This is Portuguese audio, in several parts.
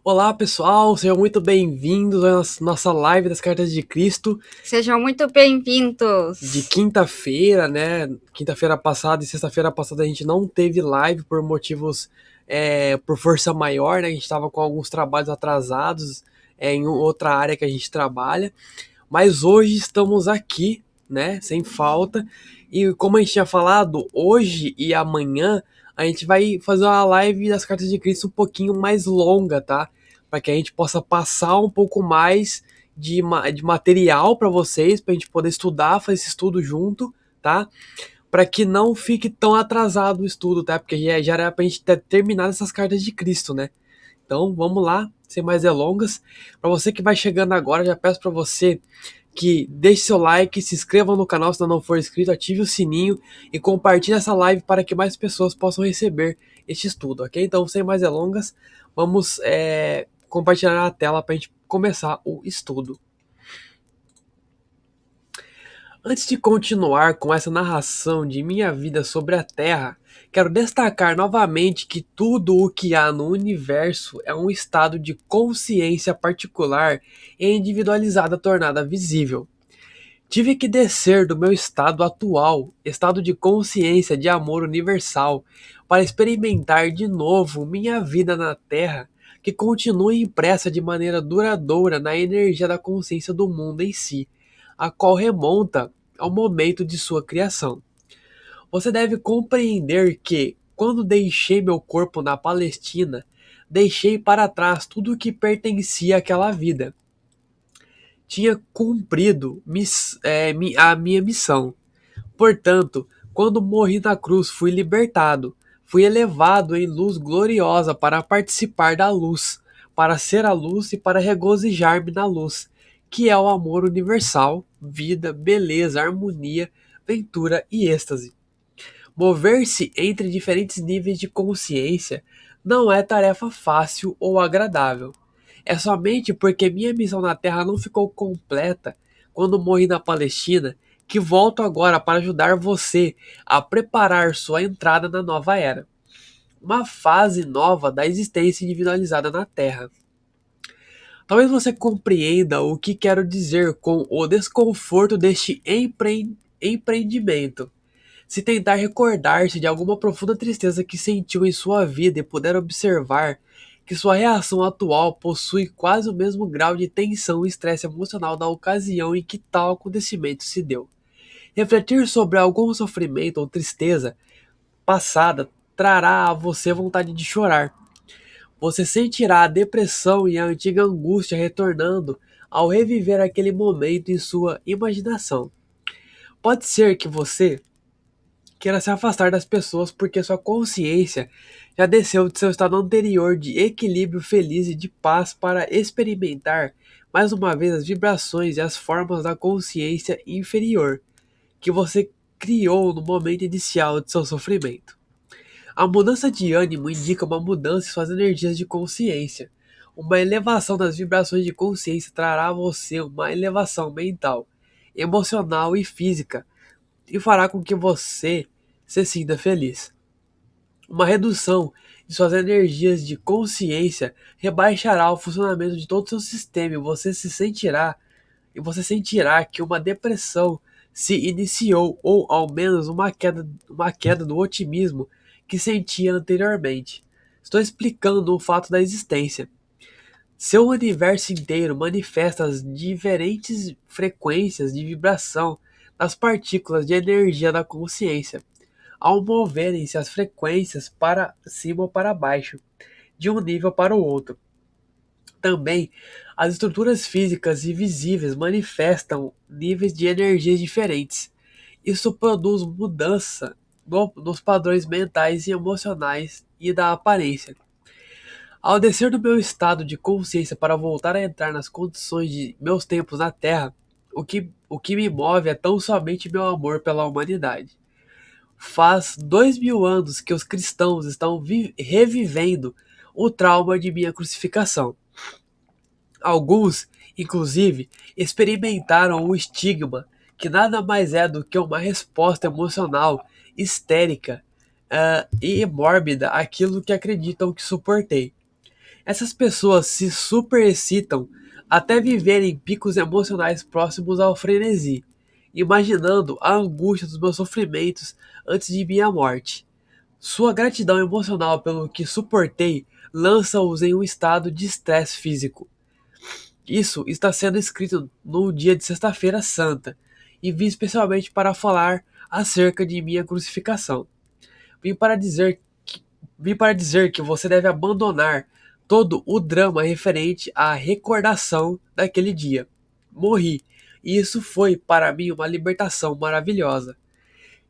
Olá pessoal, sejam muito bem-vindos à nossa live das Cartas de Cristo Sejam muito de bem-vindos. quinta-feira, né? Quinta-feira passada e sexta-feira passada a gente não teve live por motivos, por força maior, né? A gente estava com alguns trabalhos atrasados em outra área que a gente trabalha, mas hoje estamos aqui, né? Sem falta. E como a gente tinha falado, hoje e amanhã a gente vai fazer uma live das Cartas de Cristo um pouquinho mais longa, tá? Para que a gente possa passar um pouco mais de material para vocês, para a gente poder estudar, fazer esse estudo junto, tá? Para que não fique tão atrasado o estudo, tá? Porque já era para a gente ter terminado essas cartas de Cristo, né? Então vamos lá, sem mais delongas. Para você que vai chegando agora, já peço para você que deixe seu like, se inscreva no canal se ainda não for inscrito, ative o sininho e compartilhe essa live para que mais pessoas possam receber este estudo, ok? Então, sem mais delongas, vamos compartilhar a tela para a gente começar o estudo. Antes de continuar com essa narração de minha vida sobre a Terra, quero destacar novamente que tudo o que há no universo é um estado de consciência particular e individualizada tornada visível. Tive que descer do meu estado atual, estado de consciência de amor universal, para experimentar de novo minha vida na Terra, que continua impressa de maneira duradoura na energia da consciência do mundo em si, a qual remonta ao momento de sua criação. Você deve compreender que, quando deixei meu corpo na Palestina, deixei para trás tudo o que pertencia àquela vida. Tinha cumprido a minha missão. Portanto, quando morri na cruz, fui libertado, fui elevado em luz gloriosa para participar da luz, para ser a luz e para regozijar-me na luz, que é o amor universal, vida, beleza, harmonia, ventura e êxtase. Mover-se entre diferentes níveis de consciência não é tarefa fácil ou agradável. É somente porque minha missão na Terra não ficou completa quando morri na Palestina que volto agora para ajudar você a preparar sua entrada na nova era, uma fase nova da existência individualizada na Terra. Talvez você compreenda o que quero dizer com o desconforto deste empreendimento. Se tentar recordar-se de alguma profunda tristeza que sentiu em sua vida e puder observar que sua reação atual possui quase o mesmo grau de tensão e estresse emocional da ocasião em que tal acontecimento se deu. Refletir sobre algum sofrimento ou tristeza passada trará a você vontade de chorar. Você sentirá a depressão e a antiga angústia retornando ao reviver aquele momento em sua imaginação. Pode ser que você queira se afastar das pessoas porque sua consciência já desceu de seu estado anterior de equilíbrio feliz e de paz para experimentar mais uma vez as vibrações e as formas da consciência inferior que você criou no momento inicial de seu sofrimento. A mudança de ânimo indica uma mudança em suas energias de consciência. Uma elevação das vibrações de consciência trará a você uma elevação mental, emocional e física e fará com que você se sinta feliz. Uma redução de suas energias de consciência rebaixará o funcionamento de todo o seu sistema e você sentirá que uma depressão se iniciou ou ao menos uma queda do otimismo que sentia anteriormente. Estou explicando o fato da existência. Seu universo inteiro manifesta as diferentes frequências de vibração das partículas de energia da consciência, ao moverem-se as frequências para cima ou para baixo, de um nível para o outro. Também, as estruturas físicas e visíveis manifestam níveis de energias diferentes. Isso produz mudança nos padrões mentais e emocionais e da aparência. Ao descer do meu estado de consciência para voltar a entrar nas condições de meus tempos na Terra, o que me move é tão somente meu amor pela humanidade. Faz 2000 anos que os cristãos estão revivendo o trauma de minha crucificação. Alguns, inclusive, experimentaram o estigma, que nada mais é do que uma resposta emocional histérica e mórbida àquilo que acreditam que suportei. Essas pessoas se superexcitam até viverem picos emocionais próximos ao frenesi, imaginando a angústia dos meus sofrimentos antes de minha morte. Sua gratidão emocional pelo que suportei lança-os em um estado de estresse físico. Isso está sendo escrito no dia de Sexta-feira Santa, e vim especialmente para falar acerca de minha crucificação. Vim para dizer Vim para dizer que você deve abandonar todo o drama referente à recordação daquele dia. Morri, e isso foi para mim uma libertação maravilhosa.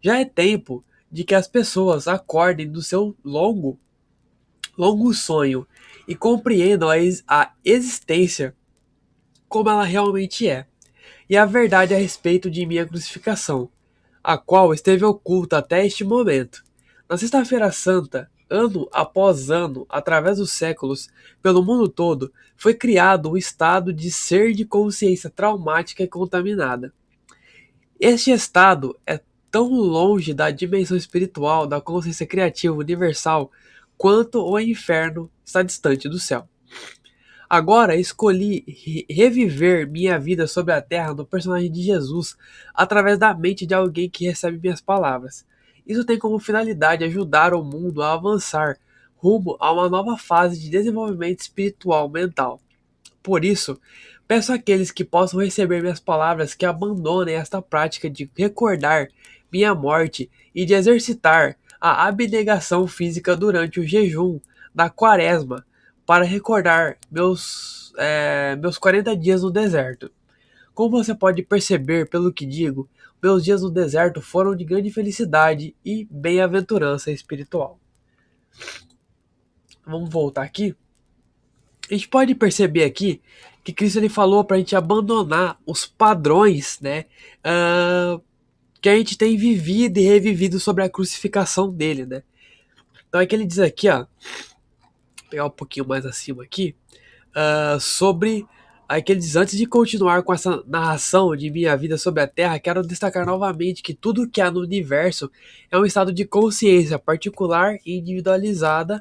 Já é tempo de que as pessoas acordem do seu longo sonho e compreendam a existência como ela realmente é, e a verdade a respeito de minha crucificação, a qual esteve oculta até este momento. Na Sexta-feira Santa, ano após ano, através dos séculos, pelo mundo todo, foi criado um estado de ser de consciência traumática e contaminada. Este estado é tão longe da dimensão espiritual da consciência criativa universal quanto o inferno está distante do céu. Agora escolhi reviver minha vida sobre a terra no personagem de Jesus através da mente de alguém que recebe minhas palavras. Isso tem como finalidade ajudar o mundo a avançar rumo a uma nova fase de desenvolvimento espiritual mental. Por isso, peço àqueles que possam receber minhas palavras que abandonem esta prática de recordar minha morte e de exercitar a abnegação física durante o jejum da quaresma para recordar meus 40 dias no deserto. Como você pode perceber pelo que digo, meus dias no deserto foram de grande felicidade e bem-aventurança espiritual. Vamos voltar aqui. A gente pode perceber aqui que Cristo ele falou para a gente abandonar os padrões, né, que a gente tem vivido e revivido sobre a crucificação dele, né. Então é que ele diz aqui, ó, vou pegar um pouquinho mais acima aqui, sobre aqueles antes de continuar com essa narração de minha vida sobre a Terra, quero destacar novamente que tudo que há no universo é um estado de consciência particular e individualizada,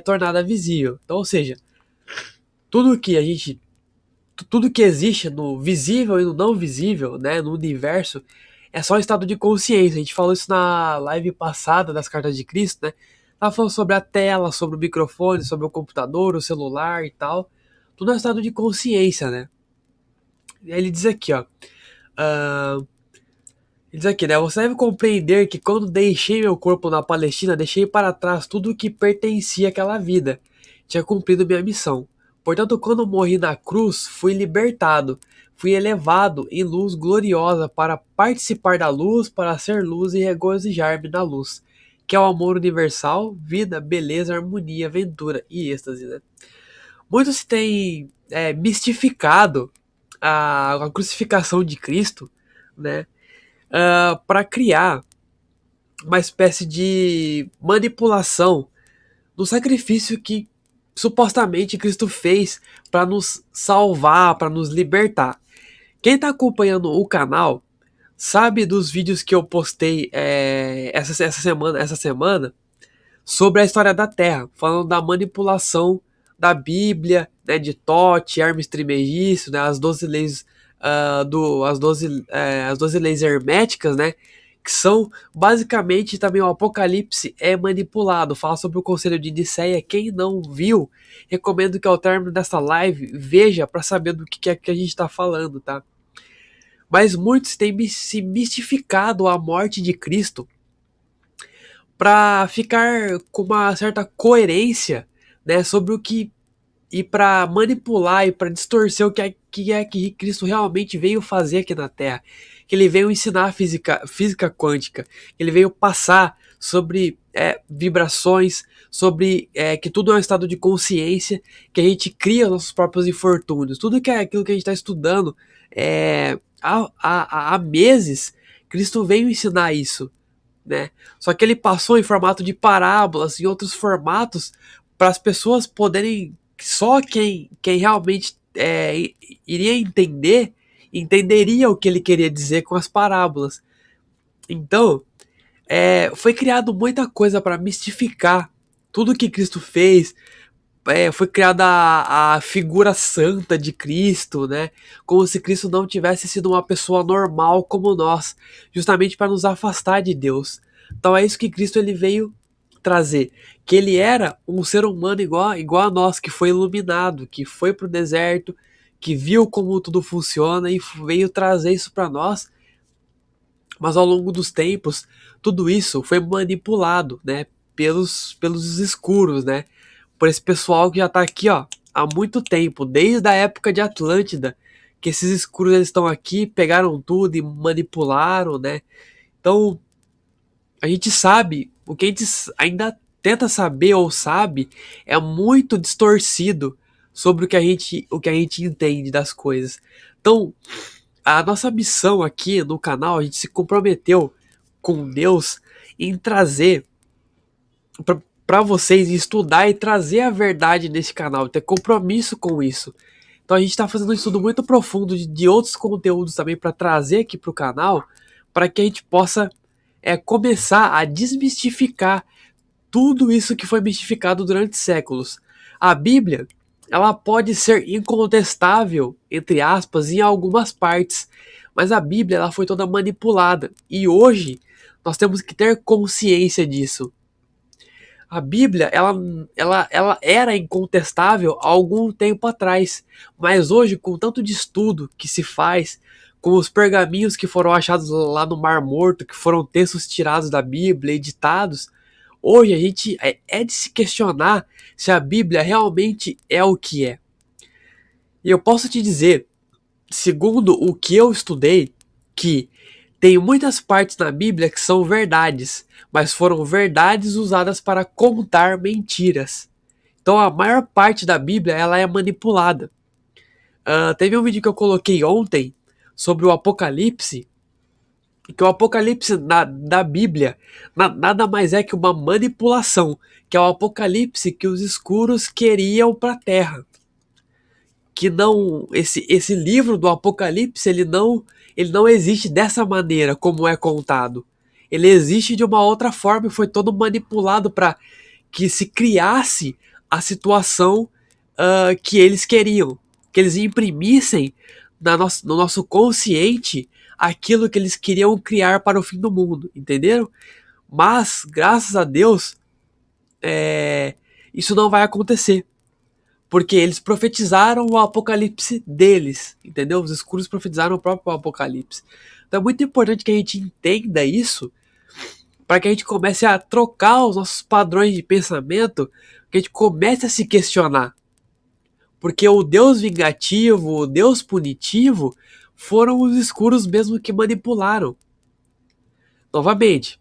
tornada visível. Então, ou seja, tudo que a gente tudo que existe no visível e no não visível, né, no universo, é só um estado de consciência. A gente falou isso na live passada das Cartas de Cristo, né? Tava falando sobre a tela, sobre o microfone, sobre o computador, o celular e tal. Tudo é um estado de consciência, né? E aí ele diz aqui, ó. ah, ele diz aqui, né? Você deve compreender que quando deixei meu corpo na Palestina, deixei para trás tudo o que pertencia àquela vida. Tinha cumprido minha missão. Portanto, quando morri na cruz, fui libertado. Fui elevado em luz gloriosa para participar da luz, para ser luz e regozijar-me na luz, que é o amor universal, vida, beleza, harmonia, aventura e êxtase, né? Muitos têm mistificado a crucificação de Cristo, né? Para criar uma espécie de manipulação do sacrifício que supostamente Cristo fez para nos salvar, para nos libertar. Quem está acompanhando o canal sabe dos vídeos que eu postei essa semana sobre a história da Terra, falando da manipulação da Bíblia, né, de Thoth, Hermes Trismegisto, né, as 12 leis as 12 leis herméticas, né, que são basicamente também o Apocalipse é manipulado. Fala sobre o Conselho de Nicéia. Quem não viu, recomendo que ao término dessa live veja para saber do que é que a gente está falando, tá? Mas muitos têm se mistificado a morte de Cristo para ficar com uma certa coerência, né, sobre o que e para manipular e para distorcer o que é que Cristo realmente veio fazer aqui na Terra, que ele veio ensinar física quântica, que ele veio passar sobre vibrações, sobre que tudo é um estado de consciência, que a gente cria nossos próprios infortúnios, tudo que é aquilo que a gente está estudando há meses, Cristo veio ensinar isso, né? Só que ele passou em formato de parábolas e outros formatos para as pessoas poderem, só quem realmente iria entender, entenderia o que ele queria dizer com as parábolas. Então, foi criado muita coisa para mistificar tudo que Cristo fez, foi criada a figura santa de Cristo, né? Como se Cristo não tivesse sido uma pessoa normal como nós, justamente para nos afastar de Deus. Então é isso que Cristo ele veio trazer, que ele era um ser humano igual a nós, que foi iluminado, que foi para o deserto, que viu como tudo funciona e veio trazer isso para nós. Mas ao longo dos tempos, tudo isso foi manipulado, né, pelos escuros, né, por esse pessoal que já tá aqui, ó, há muito tempo, desde a época de Atlântida, que esses escuros eles estão aqui, pegaram tudo e manipularam, né? Então, a gente sabe, o que a gente ainda tenta saber ou sabe é muito distorcido sobre o que a gente entende das coisas. Então, a nossa missão aqui no canal, a gente se comprometeu com Deus em trazer para vocês estudar e trazer a verdade nesse canal, ter compromisso com isso. Então a gente está fazendo um estudo muito profundo de outros conteúdos também para trazer aqui para o canal, para que a gente possa começar a desmistificar tudo isso que foi mistificado durante séculos. A Bíblia, ela pode ser incontestável, entre aspas, em algumas partes, mas a Bíblia ela foi toda manipulada e hoje nós temos que ter consciência disso. A Bíblia, ela era incontestável há algum tempo atrás, mas hoje, com tanto de estudo que se faz, com os pergaminhos que foram achados lá no Mar Morto, que foram textos tirados da Bíblia, editados, hoje a gente é de se questionar se a Bíblia realmente é o que é. E eu posso te dizer, segundo o que eu estudei, que tem muitas partes na Bíblia que são verdades, mas foram verdades usadas para contar mentiras. Então a maior parte da Bíblia ela é manipulada. Teve um vídeo que eu coloquei ontem sobre o Apocalipse, que o Apocalipse da Bíblia nada mais é que uma manipulação, que é o Apocalipse que os escuros queriam para a Terra. Que não, esse livro do Apocalipse ele não existe dessa maneira como é contado. Ele existe de uma outra forma e foi todo manipulado para que se criasse a situação que eles queriam, que eles imprimissem no nosso consciente aquilo que eles queriam criar para o fim do mundo, entenderam? Mas, graças a Deus, isso não vai acontecer. Porque eles profetizaram o apocalipse deles, entendeu? Os escuros profetizaram o próprio apocalipse. Então é muito importante que a gente entenda isso, para que a gente comece a trocar os nossos padrões de pensamento, que a gente comece a se questionar. Porque o Deus vingativo, o Deus punitivo, foram os escuros mesmo que manipularam. Novamente,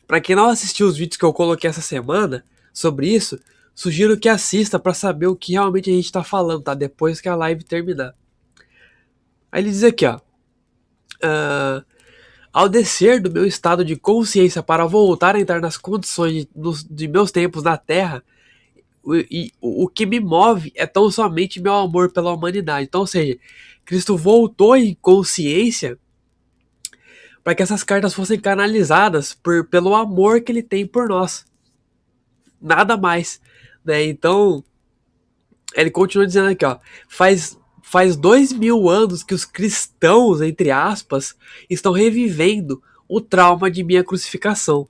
para quem não assistiu os vídeos que eu coloquei essa semana sobre isso, sugiro que assista para saber o que realmente a gente está falando, tá? Depois que a live terminar. Aí ele diz aqui, ó. Ao descer do meu estado de consciência para voltar a entrar nas condições de meus tempos na Terra, o que me move é tão somente meu amor pela humanidade. Então, ou seja, Cristo voltou em consciência para que essas cartas fossem canalizadas pelo amor que ele tem por nós. Nada mais. Né? Então, ele continua dizendo aqui, ó, faz 2000 anos que os cristãos, entre aspas, estão revivendo o trauma de minha crucificação.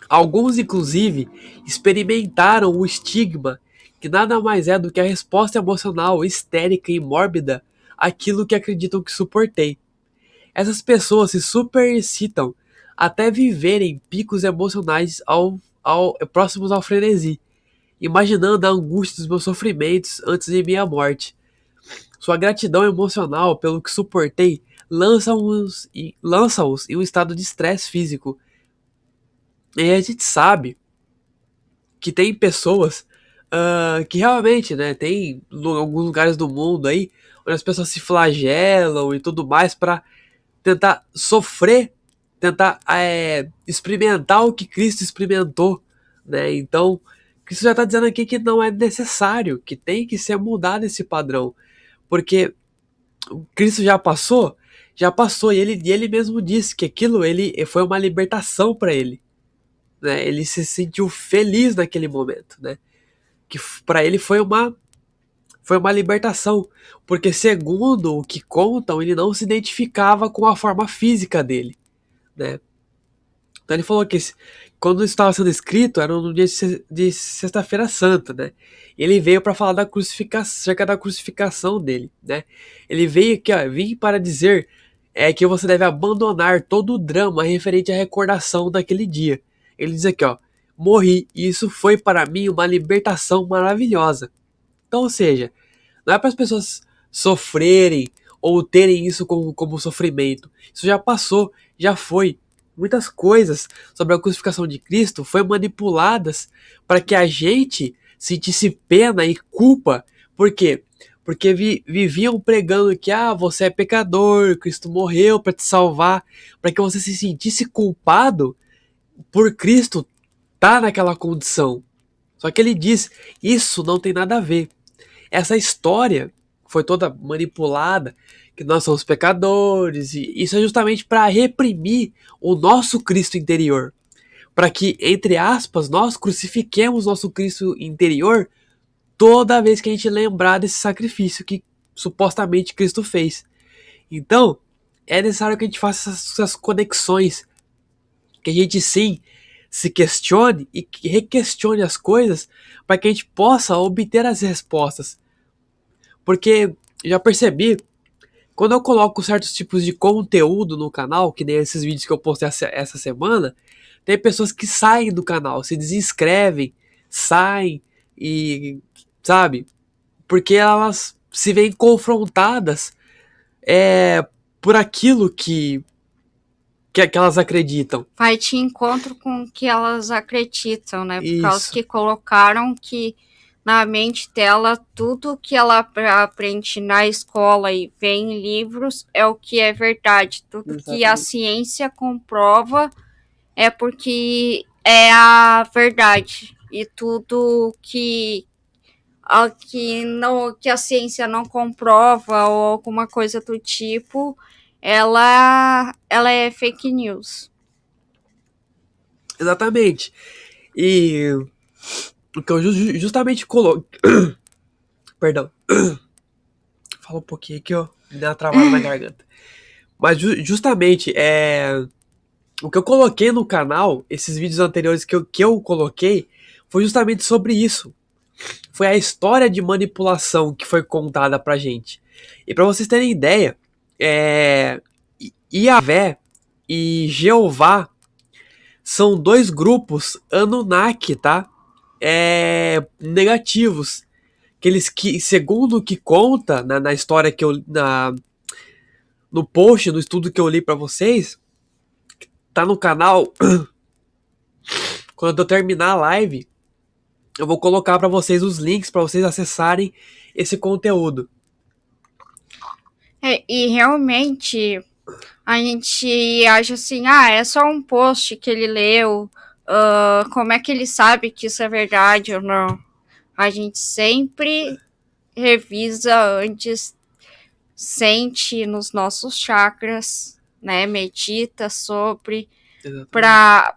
Alguns, inclusive, experimentaram o estigma, que nada mais é do que a resposta emocional, histérica e mórbida àquilo que acreditam que suportei. Essas pessoas se superexcitam até viverem picos emocionais próximos ao frenesi, imaginando a angústia dos meus sofrimentos antes de minha morte. Sua gratidão emocional pelo que suportei lança-os em um estado de estresse físico. E a gente sabe que tem pessoas que realmente, né, tem alguns lugares do mundo aí onde as pessoas se flagelam e tudo mais para tentar sofrer, tentar experimentar o que Cristo experimentou, né? Então, Cristo já está dizendo aqui que não é necessário, que tem que ser mudado esse padrão, porque Cristo já passou e ele mesmo disse que aquilo ele foi uma libertação para ele, né? Ele se sentiu feliz naquele momento, né? que para ele foi uma libertação, porque segundo o que contam, ele não se identificava com a forma física dele, né? Então ele falou que quando isso estava sendo escrito era no dia de Sexta-feira Santa, né? Ele veio para falar da crucificação, acerca da crucificação dele, né? Ele veio aqui, ó, vim para dizer que você deve abandonar todo o drama referente à recordação daquele dia. Ele diz aqui, ó, morri e isso foi para mim uma libertação maravilhosa. Então, ou seja, não é para as pessoas sofrerem ou terem isso como sofrimento. Isso já passou, já foi. Muitas coisas sobre a crucificação de Cristo foram manipuladas para que a gente sentisse pena e culpa. Por quê? Porque viviam pregando que você é pecador, Cristo morreu para te salvar, para que você se sentisse culpado por Cristo estar naquela condição. Só que ele diz, isso não tem nada a ver. Essa história foi toda manipulada, que nós somos pecadores, e isso é justamente para reprimir o nosso Cristo interior, para que, entre aspas, nós crucifiquemos nosso Cristo interior toda vez que a gente lembrar desse sacrifício que supostamente Cristo fez. Então, é necessário que a gente faça essas conexões, que a gente sim se questione e que requestione as coisas para que a gente possa obter as respostas. Porque já percebi, quando eu coloco certos tipos de conteúdo no canal, que nem esses vídeos que eu postei essa semana, tem pessoas que saem do canal, se desinscrevem, saem e, sabe, porque elas se veem confrontadas por aquilo que elas acreditam. Vai de encontro com o que elas acreditam, né? Por causa Isso. que colocaram que na mente dela tudo que ela aprende na escola e vê em livros é o que é verdade. Tudo Exatamente. que a ciência comprova é porque é a verdade. E tudo que a ciência não comprova ou alguma coisa do tipo, ela é fake news. Exatamente. E o que eu justamente coloquei. Perdão. Fala um pouquinho aqui, ó. Me deu uma travada na garganta. Mas justamente, o que eu coloquei no canal, esses vídeos anteriores que eu coloquei, foi justamente sobre isso. Foi a história de manipulação que foi contada pra gente. E pra vocês terem ideia, Iavé e Jeová são dois grupos Anunnaki, tá? Negativos. Que, segundo o que conta na história que eu. No post, no estudo que eu li pra vocês, tá no canal. Quando eu terminar a live, eu vou colocar pra vocês os links pra vocês acessarem esse conteúdo. E realmente a gente acha assim, é só um post que ele leu, como é que ele sabe que isso é verdade ou não? A gente sempre revisa antes, sente nos nossos chakras, né? Medita sobre, para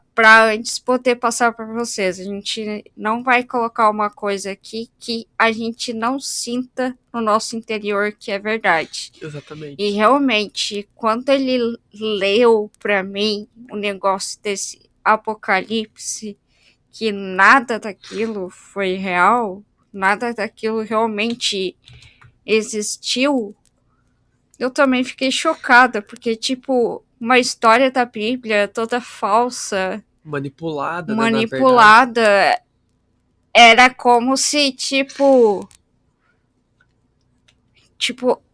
antes poder passar para vocês. A gente não vai colocar uma coisa aqui que a gente não sinta no nosso interior que é verdade. Exatamente. E realmente, quando ele leu para mim o negócio desse apocalipse, que nada daquilo foi real, nada daquilo realmente existiu, eu também fiquei chocada, porque, tipo, uma história da Bíblia toda falsa, Manipulada, né, manipulada, era como se, tipo,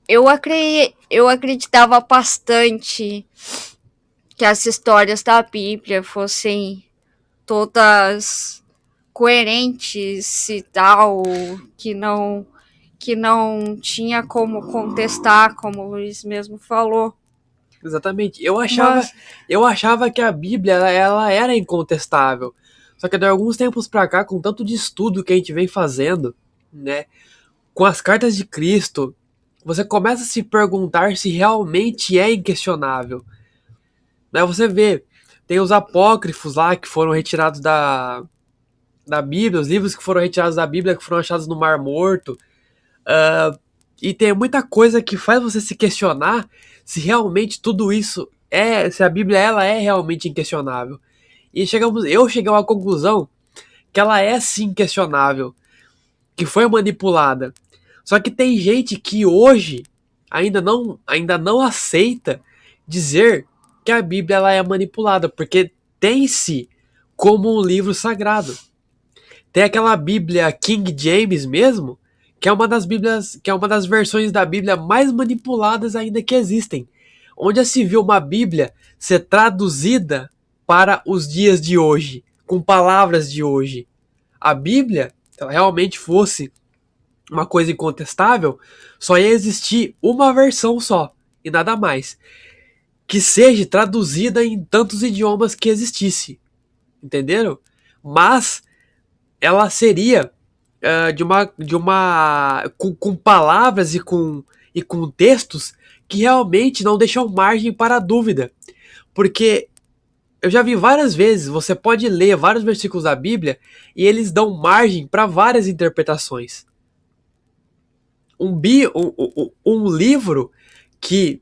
eu acreditava bastante que as histórias da Bíblia fossem todas coerentes e tal, que não tinha como contestar, como o Luiz mesmo falou. Exatamente. Eu achava que a Bíblia ela era incontestável. Só que de alguns tempos pra cá, com tanto de estudo que a gente vem fazendo, né, com as cartas de Cristo, você começa a se perguntar se realmente é inquestionável. Né, você vê, tem os apócrifos lá que foram retirados da Bíblia, os livros que foram retirados da Bíblia, que foram achados no Mar Morto. E tem muita coisa que faz você se questionar se realmente tudo isso se a Bíblia ela é realmente inquestionável. E eu cheguei a uma conclusão que ela é sim questionável, que foi manipulada. Só que tem gente que hoje ainda não aceita dizer que a Bíblia ela é manipulada, porque tem-se como um livro sagrado. Tem aquela Bíblia King James mesmo, que é uma das Bíblias, que é uma das versões da Bíblia mais manipuladas ainda que existem. Onde já se viu uma Bíblia ser traduzida para os dias de hoje, com palavras de hoje. A Bíblia, se ela realmente fosse uma coisa incontestável, só ia existir uma versão só, e nada mais. Que seja traduzida em tantos idiomas que existisse. Entenderam? Mas ela seria com palavras e com textos que realmente não deixam margem para dúvida. Porque eu já vi várias vezes, você pode ler vários versículos da Bíblia e eles dão margem para várias interpretações. Um livro que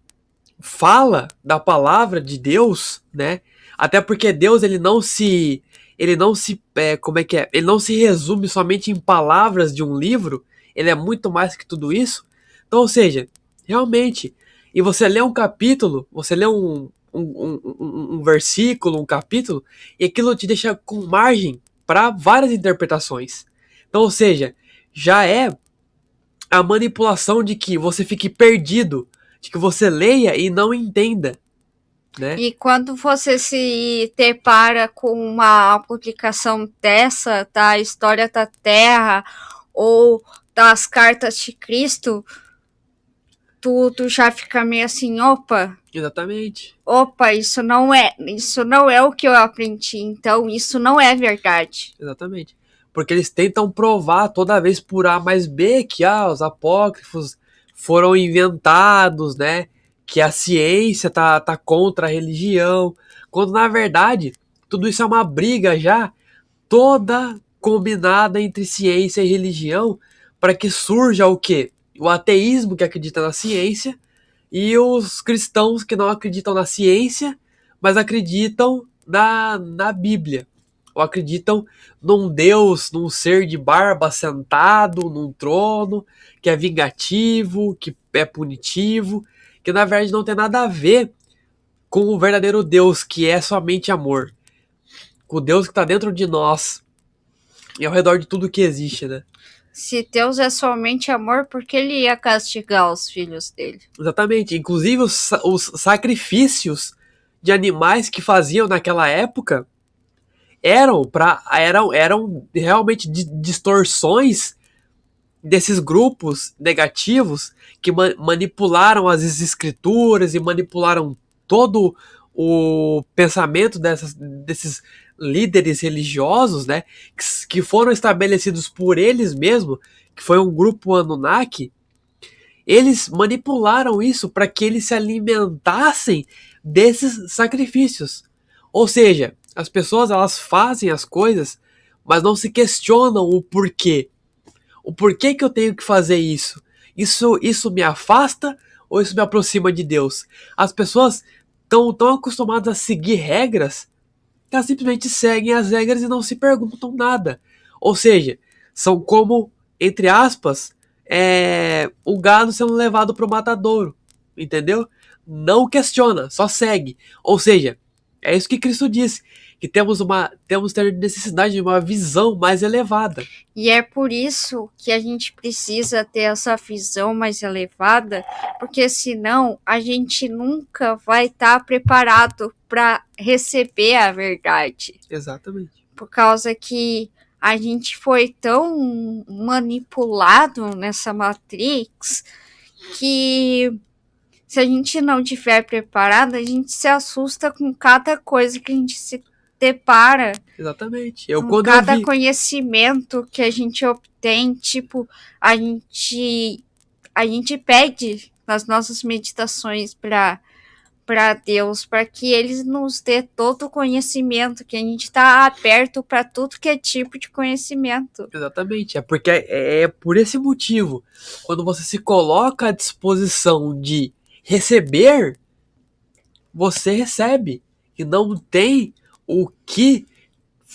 fala da palavra de Deus, né? Até porque Deus como é que é? Ele não se resume somente em palavras de um livro, ele é muito mais que tudo isso. Então, ou seja, realmente, e você lê um capítulo, você lê um versículo, um capítulo, e aquilo te deixa com margem para várias interpretações. Então, ou seja, já é a manipulação de que você fique perdido, de que você leia e não entenda, né? E quando você se depara com uma publicação dessa, da História da Terra ou das Cartas de Cristo, tu já fica meio assim, Exatamente. isso não é o que eu aprendi, então isso não é verdade. Exatamente. Porque eles tentam provar toda vez por A mais B que os apócrifos foram inventados, né? Que a ciência tá contra a religião. Quando na verdade, tudo isso é uma briga já toda combinada entre ciência e religião para que surja o quê? O ateísmo que acredita na ciência e os cristãos que não acreditam na ciência, mas acreditam na Bíblia. Ou acreditam num Deus, num ser de barba sentado num trono, que é vingativo, que é punitivo, que na verdade não tem nada a ver com o verdadeiro Deus, que é somente amor. Com o Deus que está dentro de nós e ao redor de tudo que existe, né? Se Deus é somente amor, por que ele ia castigar os filhos dele? Exatamente. Inclusive os sacrifícios de animais que faziam naquela época eram realmente distorções desses grupos negativos que manipularam as escrituras e manipularam todo o pensamento desses líderes religiosos, né, que foram estabelecidos por eles mesmos, que foi um grupo Anunnaki. Eles manipularam isso para que eles se alimentassem desses sacrifícios. Ou seja, as pessoas elas fazem as coisas, mas não se questionam o porquê. O porquê que eu tenho que fazer isso? Isso me afasta ou isso me aproxima de Deus? As pessoas estão tão acostumadas a seguir regras que elas simplesmente seguem as regras e não se perguntam nada. Ou seja, são como, entre aspas, o gado sendo levado para o matadouro. Entendeu? Não questiona, só segue. Ou seja, é isso que Cristo disse, que temos ter necessidade de uma visão mais elevada. E é por isso que a gente precisa ter essa visão mais elevada, porque senão a gente nunca vai estar preparado para receber a verdade. Exatamente. Por causa que a gente foi tão manipulado nessa Matrix que se a gente não estiver preparado, a gente se assusta com cada coisa que a gente se depara. Exatamente. Com cada conhecimento que a gente obtém, tipo, a gente pede nas nossas meditações para para Deus, para que Ele nos dê todo o conhecimento, que a gente está aberto para tudo que é tipo de conhecimento. Exatamente, é porque é por esse motivo, quando você se coloca à disposição de receber, você recebe. E não tem o que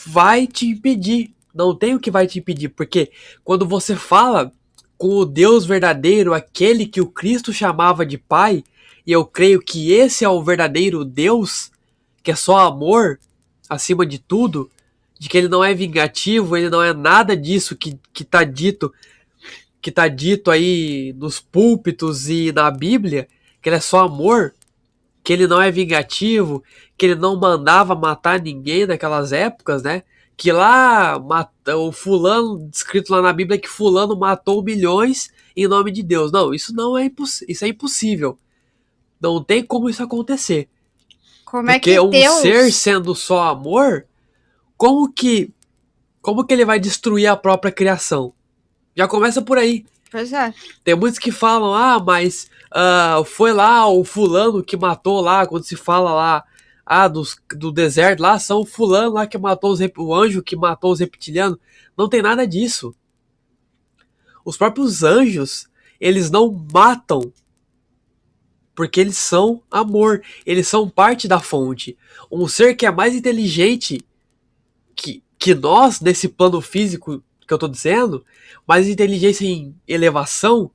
vai te impedir. Não tem o que vai te impedir, porque quando você fala com o Deus verdadeiro, aquele que o Cristo chamava de Pai, e eu creio que esse é o verdadeiro Deus, que é só amor acima de tudo, de que ele não é vingativo, ele não é nada disso que tá dito aí nos púlpitos e na Bíblia, que ele é só amor, que ele não é vingativo, que ele não mandava matar ninguém naquelas épocas, né? Que lá o fulano, descrito lá na Bíblia, que fulano matou milhões em nome de Deus. Não, isso não é isso é impossível. Não tem como isso acontecer. Como é Porque que um ser Deus... sendo só amor, como que ele vai destruir a própria criação? Já começa por aí. Pois é. Tem muitos que falam, mas foi lá o fulano que matou lá, quando se fala lá, do deserto lá, são o fulano lá que matou o anjo que matou os reptilianos. Não tem nada disso. Os próprios anjos, eles não matam, porque eles são amor, eles são parte da fonte. Um ser que é mais inteligente que nós, nesse plano físico que eu tô dizendo, mais inteligência em elevação,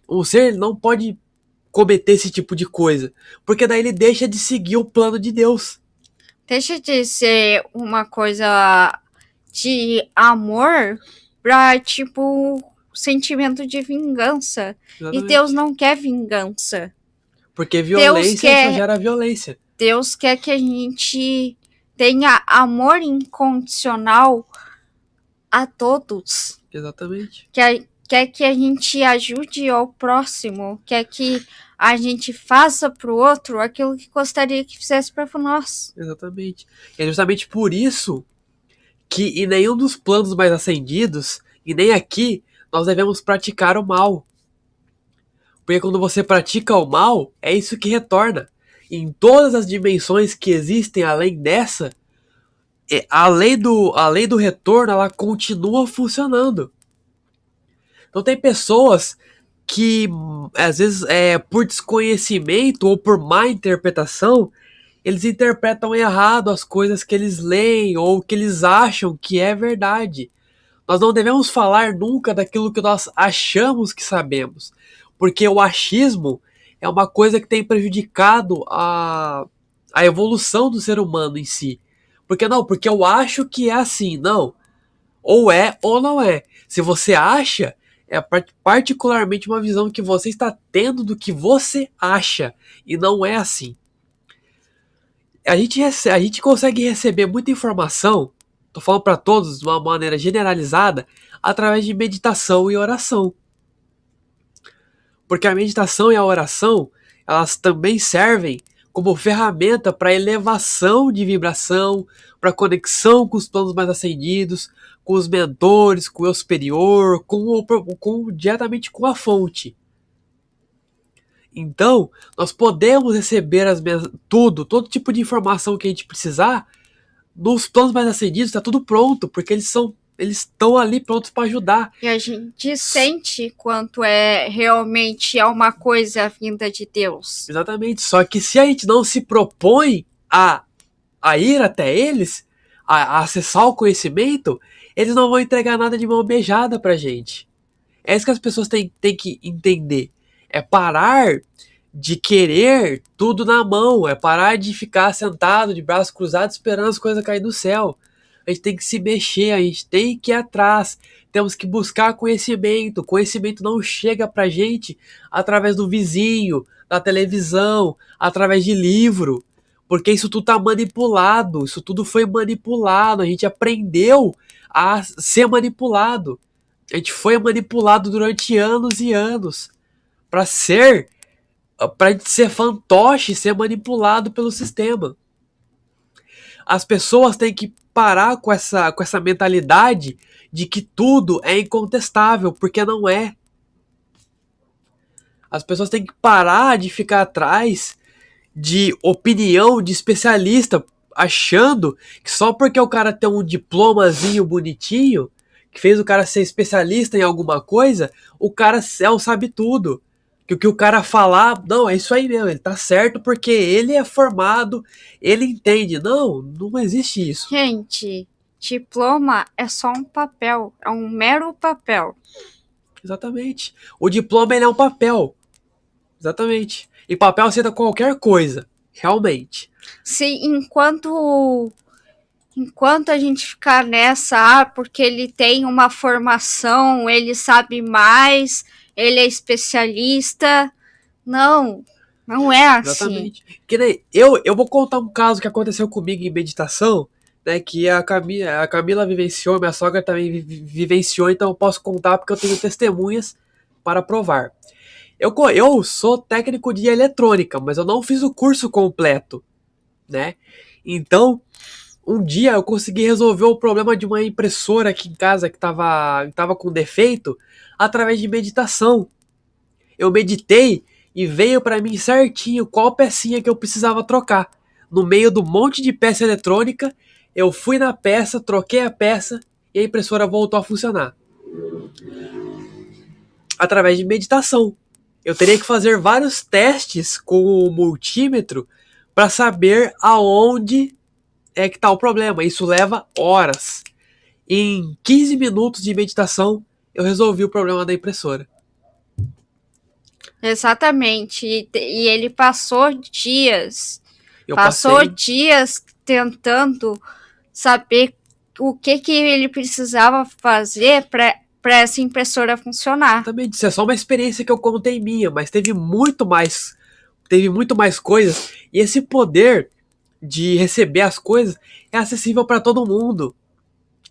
um ser não pode cometer esse tipo de coisa, porque daí ele deixa de seguir o plano de Deus. Deixa de ser uma coisa de amor pra, tipo, sentimento de vingança. Exatamente. E Deus não quer vingança. Porque violência só gera violência. Deus quer que a gente tenha amor incondicional a todos. Exatamente. Quer que a gente ajude ao próximo. Quer que a gente faça pro outro aquilo que gostaria que fizesse para nós. Exatamente. E é justamente por isso que em nenhum dos planos mais ascendidos, e nem aqui, nós devemos praticar o mal. Porque quando você pratica o mal, é isso que retorna. Em todas as dimensões que existem além dessa, a lei do retorno, ela continua funcionando. Então tem pessoas que, às vezes, por desconhecimento ou por má interpretação, eles interpretam errado as coisas que eles leem ou que eles acham que é verdade. Nós não devemos falar nunca daquilo que nós achamos que sabemos, porque o achismo é uma coisa que tem prejudicado a evolução do ser humano em si. Porque não, porque eu acho que é assim, não. Ou é ou não é. Se você acha, é particularmente uma visão que você está tendo do que você acha, e não é assim. A gente consegue receber muita informação, tô falando para todos de uma maneira generalizada, através de meditação e oração. Porque a meditação e a oração, elas também servem como ferramenta para elevação de vibração, para conexão com os planos mais ascendidos, com os mentores, com o eu superior, diretamente com a fonte. Então, nós podemos receber todo tipo de informação que a gente precisar nos planos mais ascendidos, está tudo pronto, porque eles estão ali prontos para ajudar. E a gente sente quanto realmente é uma coisa vinda de Deus. Exatamente. Só que se a gente não se propõe a ir até eles, a acessar o conhecimento, eles não vão entregar nada de mão beijada pra gente. É isso que as pessoas têm que entender. É parar de querer tudo na mão. É parar de ficar sentado de braços cruzados esperando as coisas caírem do céu. A gente tem que se mexer, a gente tem que ir atrás. Temos que buscar conhecimento. Conhecimento não chega pra gente através do vizinho, da televisão, através de livro. Porque isso tudo tá manipulado. Isso tudo foi manipulado. A gente aprendeu a ser manipulado. A gente foi manipulado durante anos e anos pra gente ser fantoche, ser manipulado pelo sistema. As pessoas têm que parar com essa mentalidade de que tudo é incontestável, porque não é. As pessoas têm que parar de ficar atrás de opinião de especialista, achando que só porque o cara tem um diplomazinho bonitinho, que fez o cara ser especialista em alguma coisa, o cara sabe tudo. Que o que o cara falar, não, é isso aí mesmo, ele tá certo porque ele é formado, ele entende. Não, não existe isso. Gente, diploma é só um papel, é um mero papel. Exatamente. O diploma ele é um papel. Exatamente. E papel aceita qualquer coisa. Realmente. Se enquanto a gente ficar nessa, porque ele tem uma formação, ele sabe mais, ele é especialista. Não, não é assim. Exatamente. Que nem eu vou contar um caso que aconteceu comigo em meditação, né? Que a Camila vivenciou, minha sogra também vivenciou, então eu posso contar porque eu tenho testemunhas para provar. Eu sou técnico de eletrônica, mas eu não fiz o curso completo, né? Então, um dia eu consegui resolver o problema de uma impressora aqui em casa que tava com defeito através de meditação. Eu meditei e veio para mim certinho qual pecinha que eu precisava trocar. No meio do monte de peça eletrônica, eu fui na peça, troquei a peça e a impressora voltou a funcionar. Através de meditação. Eu teria que fazer vários testes com o multímetro para saber aonde é que está o problema. Isso leva horas. Em 15 minutos de meditação, eu resolvi o problema da impressora. Exatamente. E ele passou dias. Eu passou passei. dias tentando saber o que ele precisava fazer para essa impressora funcionar. Também isso é só uma experiência que eu contei minha, mas teve muito mais coisas, e esse poder de receber as coisas é acessível para todo mundo.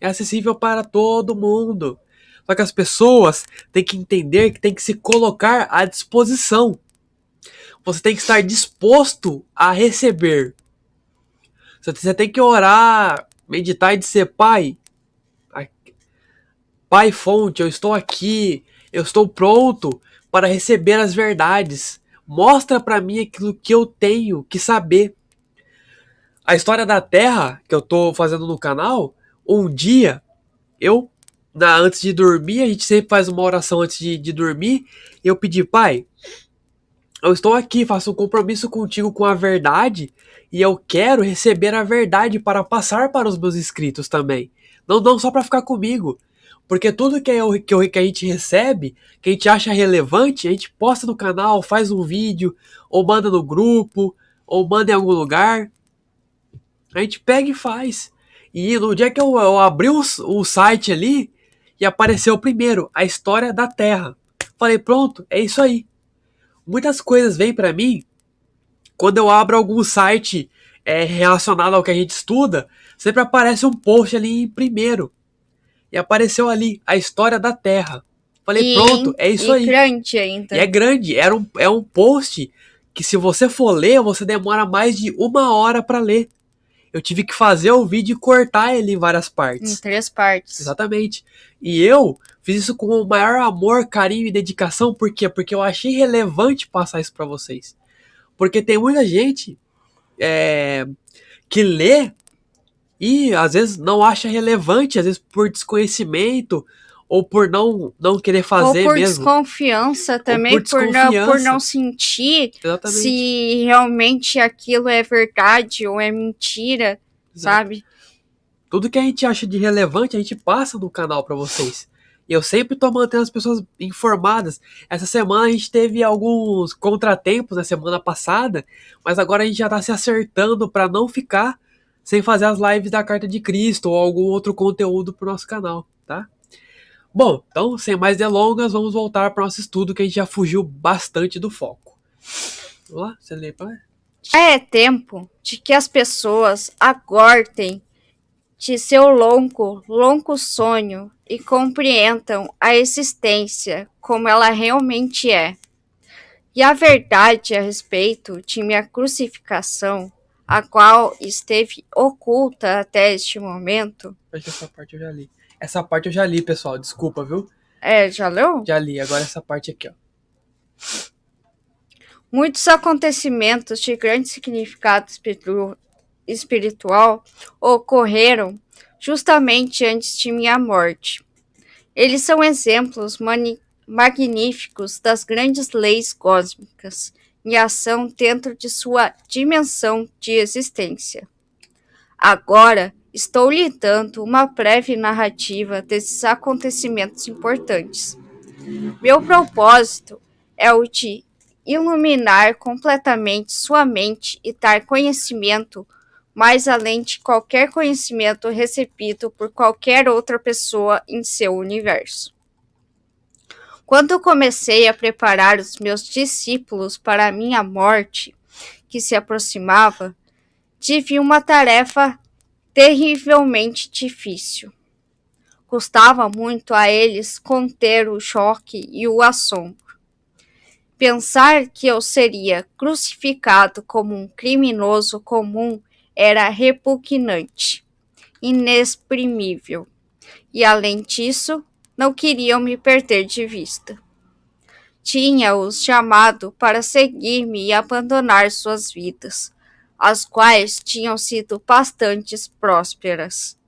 É acessível para todo mundo. Só que as pessoas têm que entender que tem que se colocar à disposição. Você tem que estar disposto a receber. Você tem que orar, meditar e dizer: Pai, Pai fonte, eu estou aqui, eu estou pronto para receber as verdades. Mostra para mim aquilo que eu tenho que saber. A história da Terra que eu estou fazendo no canal, um dia eu, antes de dormir, a gente sempre faz uma oração antes de dormir, e eu pedi: Pai, eu estou aqui, faço um compromisso contigo com a verdade, e eu quero receber a verdade para passar para os meus inscritos também. Não só para ficar comigo. Porque tudo que a gente recebe, que a gente acha relevante, a gente posta no canal, faz um vídeo, ou manda no grupo, ou manda em algum lugar. A gente pega e faz. E no dia que eu abri o site ali, e apareceu primeiro a história da Terra. Falei: pronto, é isso aí. Muitas coisas vêm para mim quando eu abro algum site relacionado ao que a gente estuda, sempre aparece um post ali em primeiro. E apareceu ali a história da Terra. Falei: pronto, é isso aí. Grande ainda. E é grande, é um post que, se você for ler, você demora mais de 1 hora para ler. Eu tive que fazer o vídeo e cortar ele em várias partes. Em 3 partes. Exatamente. E eu fiz isso com o maior amor, carinho e dedicação. Por quê? Porque eu achei relevante passar isso para vocês. Porque tem muita gente que lê e às vezes não acha relevante, às vezes por desconhecimento ou por não querer fazer ou por mesmo. Desconfiança também, por não sentir Exatamente. se realmente aquilo é verdade ou é mentira. Exato. Sabe? Tudo que a gente acha de relevante, a gente passa no canal para vocês. E eu sempre tô mantendo as pessoas informadas. Essa semana a gente teve alguns contratempos na semana passada, mas agora a gente já tá se acertando para não ficar sem fazer as lives da Carta de Cristo ou algum outro conteúdo pro nosso canal, tá? Bom, então, sem mais delongas, vamos voltar para o nosso estudo, que a gente já fugiu bastante do foco. Vamos lá? Você lê, pai? Já é tempo de que as pessoas acordem de seu longo sonho e compreendam a existência como ela realmente é. E a verdade a respeito de minha crucificação, a qual esteve oculta até este momento. Acho que essa parte eu já li. Essa parte eu já li, pessoal. Desculpa, viu? Já leu? Já li. Agora essa parte aqui, ó. Muitos acontecimentos de grande significado espiritual ocorreram justamente antes de minha morte. Eles são exemplos magníficos das grandes leis cósmicas em ação dentro de sua dimensão de existência. Agora, estou lhe dando uma breve narrativa desses acontecimentos importantes. Meu propósito é o de iluminar completamente sua mente e dar conhecimento mais além de qualquer conhecimento recebido por qualquer outra pessoa em seu universo. Quando comecei a preparar os meus discípulos para a minha morte, que se aproximava, tive uma tarefa terrivelmente difícil. Custava muito a eles conter o choque e o assombro. Pensar que eu seria crucificado como um criminoso comum era repugnante, inexprimível, e além disso, não queriam me perder de vista. Tinha-os chamado para seguir-me e abandonar suas vidas, as quais tinham sido bastante prósperas.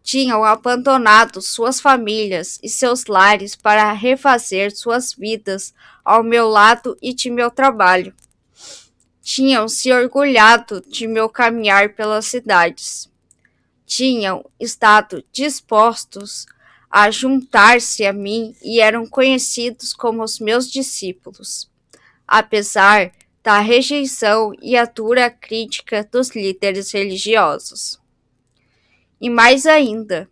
Tinham abandonado suas famílias e seus lares para refazer suas vidas ao meu lado e de meu trabalho. Tinham se orgulhado de meu caminhar pelas cidades. Tinham estado dispostos a juntar-se a mim e eram conhecidos como os meus discípulos, apesar da rejeição e a dura crítica dos líderes religiosos. E mais ainda,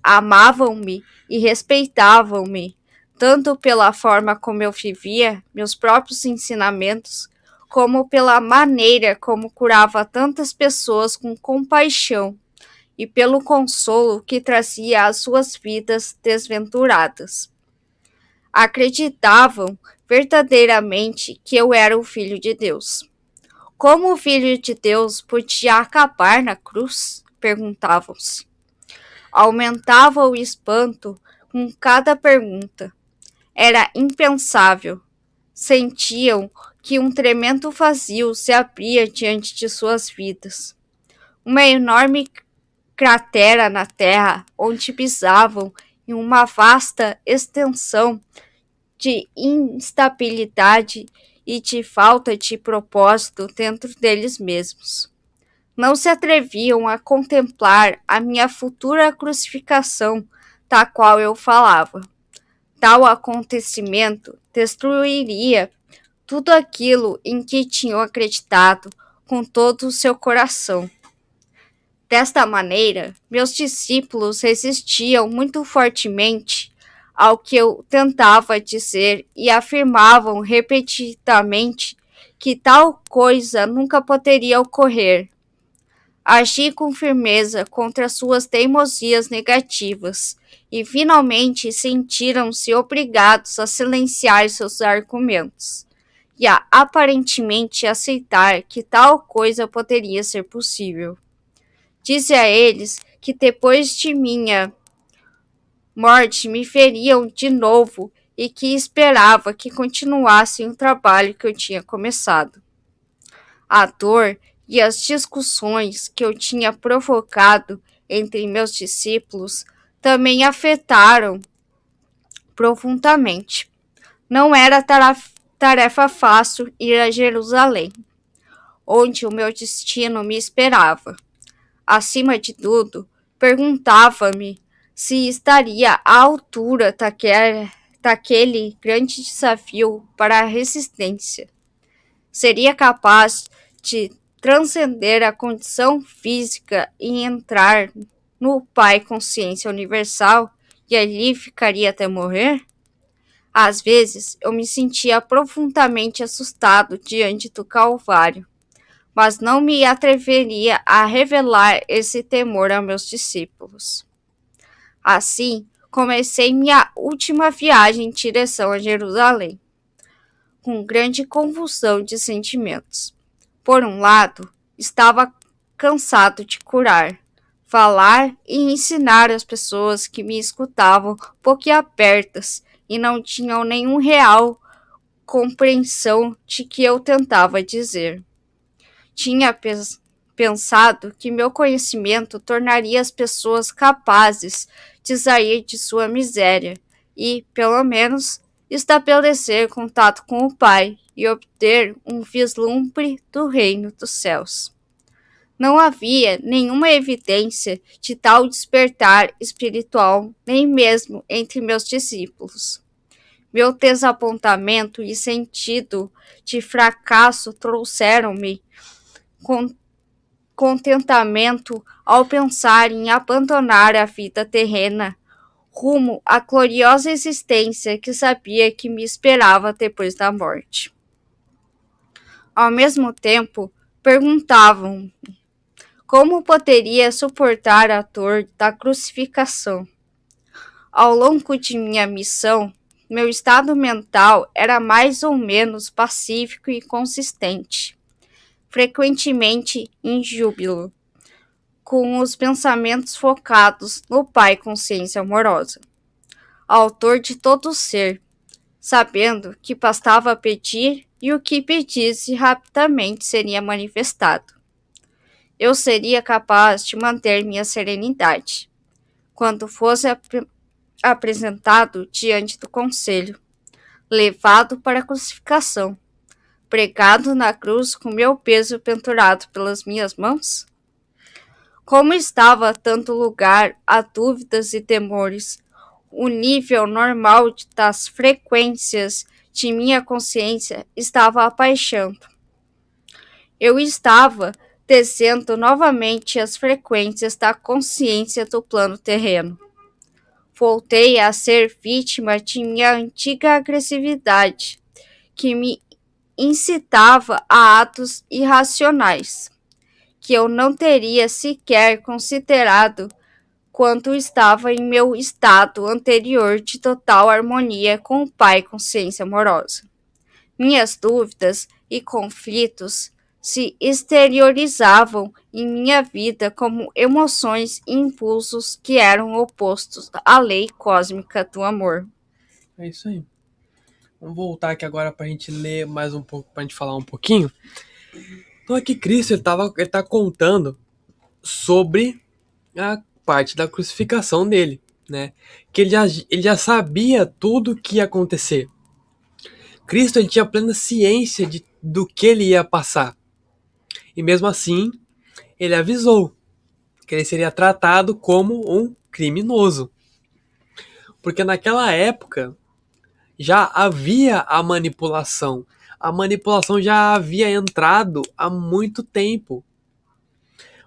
amavam-me e respeitavam-me, tanto pela forma como eu vivia meus próprios ensinamentos, como pela maneira como curava tantas pessoas com compaixão e pelo consolo que trazia às suas vidas desventuradas. Acreditavam verdadeiramente que eu era o Filho de Deus. Como o Filho de Deus podia acabar na cruz? Perguntavam-se. Aumentava o espanto com cada pergunta. Era impensável. Sentiam que um tremendo vazio se abria diante de suas vidas. Uma enorme cratera na terra, onde pisavam em uma vasta extensão de instabilidade e de falta de propósito dentro deles mesmos. Não se atreviam a contemplar a minha futura crucificação, da qual eu falava. Tal acontecimento destruiria tudo aquilo em que tinham acreditado com todo o seu coração. Desta maneira, meus discípulos resistiam muito fortemente ao que eu tentava dizer e afirmavam repetidamente que tal coisa nunca poderia ocorrer. Agi com firmeza contra suas teimosias negativas e finalmente sentiram-se obrigados a silenciar seus argumentos e a aparentemente aceitar que tal coisa poderia ser possível. Disse a eles que depois de minha morte me feriam de novo e que esperava que continuassem o trabalho que eu tinha começado. A dor e as discussões que eu tinha provocado entre meus discípulos também afetaram profundamente. Não era tarefa fácil ir a Jerusalém, onde o meu destino me esperava. Acima de tudo, perguntava-me se estaria à altura daquele grande desafio para a resistência. Seria capaz de transcender a condição física e entrar no Pai Consciência Universal e ali ficaria até morrer? Às vezes, eu me sentia profundamente assustado diante do Calvário, mas não me atreveria a revelar esse temor a meus discípulos. Assim, comecei minha última viagem em direção a Jerusalém, com grande convulsão de sentimentos. Por um lado, estava cansado de curar, falar e ensinar as pessoas que me escutavam boquiabertas e não tinham nenhum real compreensão de que eu tentava dizer. Tinha pensado que meu conhecimento tornaria as pessoas capazes de sair de sua miséria e, pelo menos, estabelecer contato com o Pai e obter um vislumbre do reino dos céus. Não havia nenhuma evidência de tal despertar espiritual, nem mesmo entre meus discípulos. Meu desapontamento e sentido de fracasso trouxeram-me contentamento ao pensar em abandonar a vida terrena rumo à gloriosa existência que sabia que me esperava depois da morte. Ao mesmo tempo, perguntavam como poderia suportar a dor da crucificação. Ao longo de minha missão, meu estado mental era mais ou menos pacífico e consistente, frequentemente em júbilo, com os pensamentos focados no Pai Consciência Amorosa, autor de todo ser, sabendo que bastava pedir e o que pedisse rapidamente seria manifestado. Eu seria capaz de manter minha serenidade quando fosse apresentado diante do conselho, levado para a crucificação, pregado na cruz com meu peso pendurado pelas minhas mãos? Como estava tanto lugar a dúvidas e temores, o nível normal das frequências de minha consciência estava abaixando. Eu estava descendo novamente as frequências da consciência do plano terreno. Voltei a ser vítima de minha antiga agressividade, que me incitava a atos irracionais, que eu não teria sequer considerado quando estava em meu estado anterior de total harmonia com o Pai Consciência Amorosa. Minhas dúvidas e conflitos se exteriorizavam em minha vida como emoções e impulsos que eram opostos à lei cósmica do amor. É isso aí. Vamos voltar aqui agora pra gente ler mais um pouco, pra gente falar um pouquinho. Então aqui Cristo, ele tá contando sobre a parte da crucificação dele, né? Que ele já sabia tudo o que ia acontecer. Cristo, ele tinha plena ciência do que ele ia passar. E mesmo assim, ele avisou que ele seria tratado como um criminoso. Porque naquela época já havia a manipulação. A manipulação já havia entrado há muito tempo.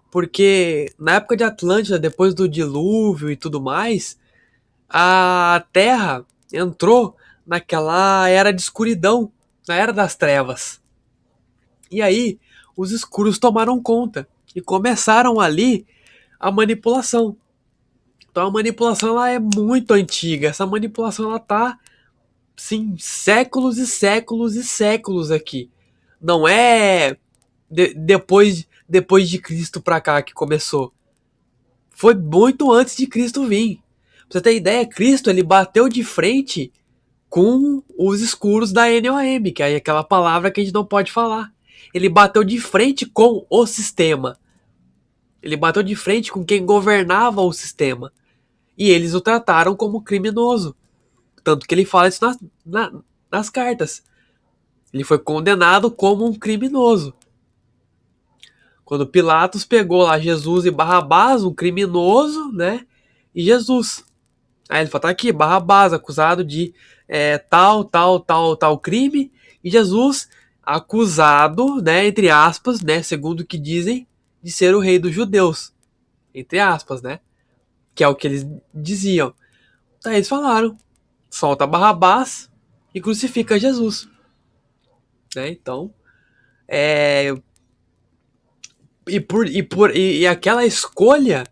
Porque na época de Atlântida, depois do dilúvio e tudo mais, a Terra entrou naquela era de escuridão, na era das trevas. E aí, os escuros tomaram conta e começaram ali a manipulação. Então a manipulação ela é muito antiga. Essa manipulação ela tá, sim, séculos e séculos e séculos aqui. Não é depois de Cristo pra cá que começou. Foi muito antes de Cristo vir. Pra você ter ideia, Cristo ele bateu de frente com os escuros da NOM, que é aquela palavra que a gente não pode falar. Ele bateu de frente com o sistema. Ele bateu de frente com quem governava o sistema. E eles o trataram como criminoso. Tanto que ele fala isso nas cartas. Ele foi condenado como um criminoso. Quando Pilatos pegou lá Jesus e Barrabás, um criminoso, né? E Jesus. Aí ele fala, tá aqui, Barrabás, acusado de tal crime. E Jesus, acusado, né, entre aspas, né, segundo o que dizem, de ser o rei dos judeus. Entre aspas, né? Que é o que eles diziam. Aí eles falaram, solta Barrabás e crucifica Jesus. Né? Então, e aquela escolha,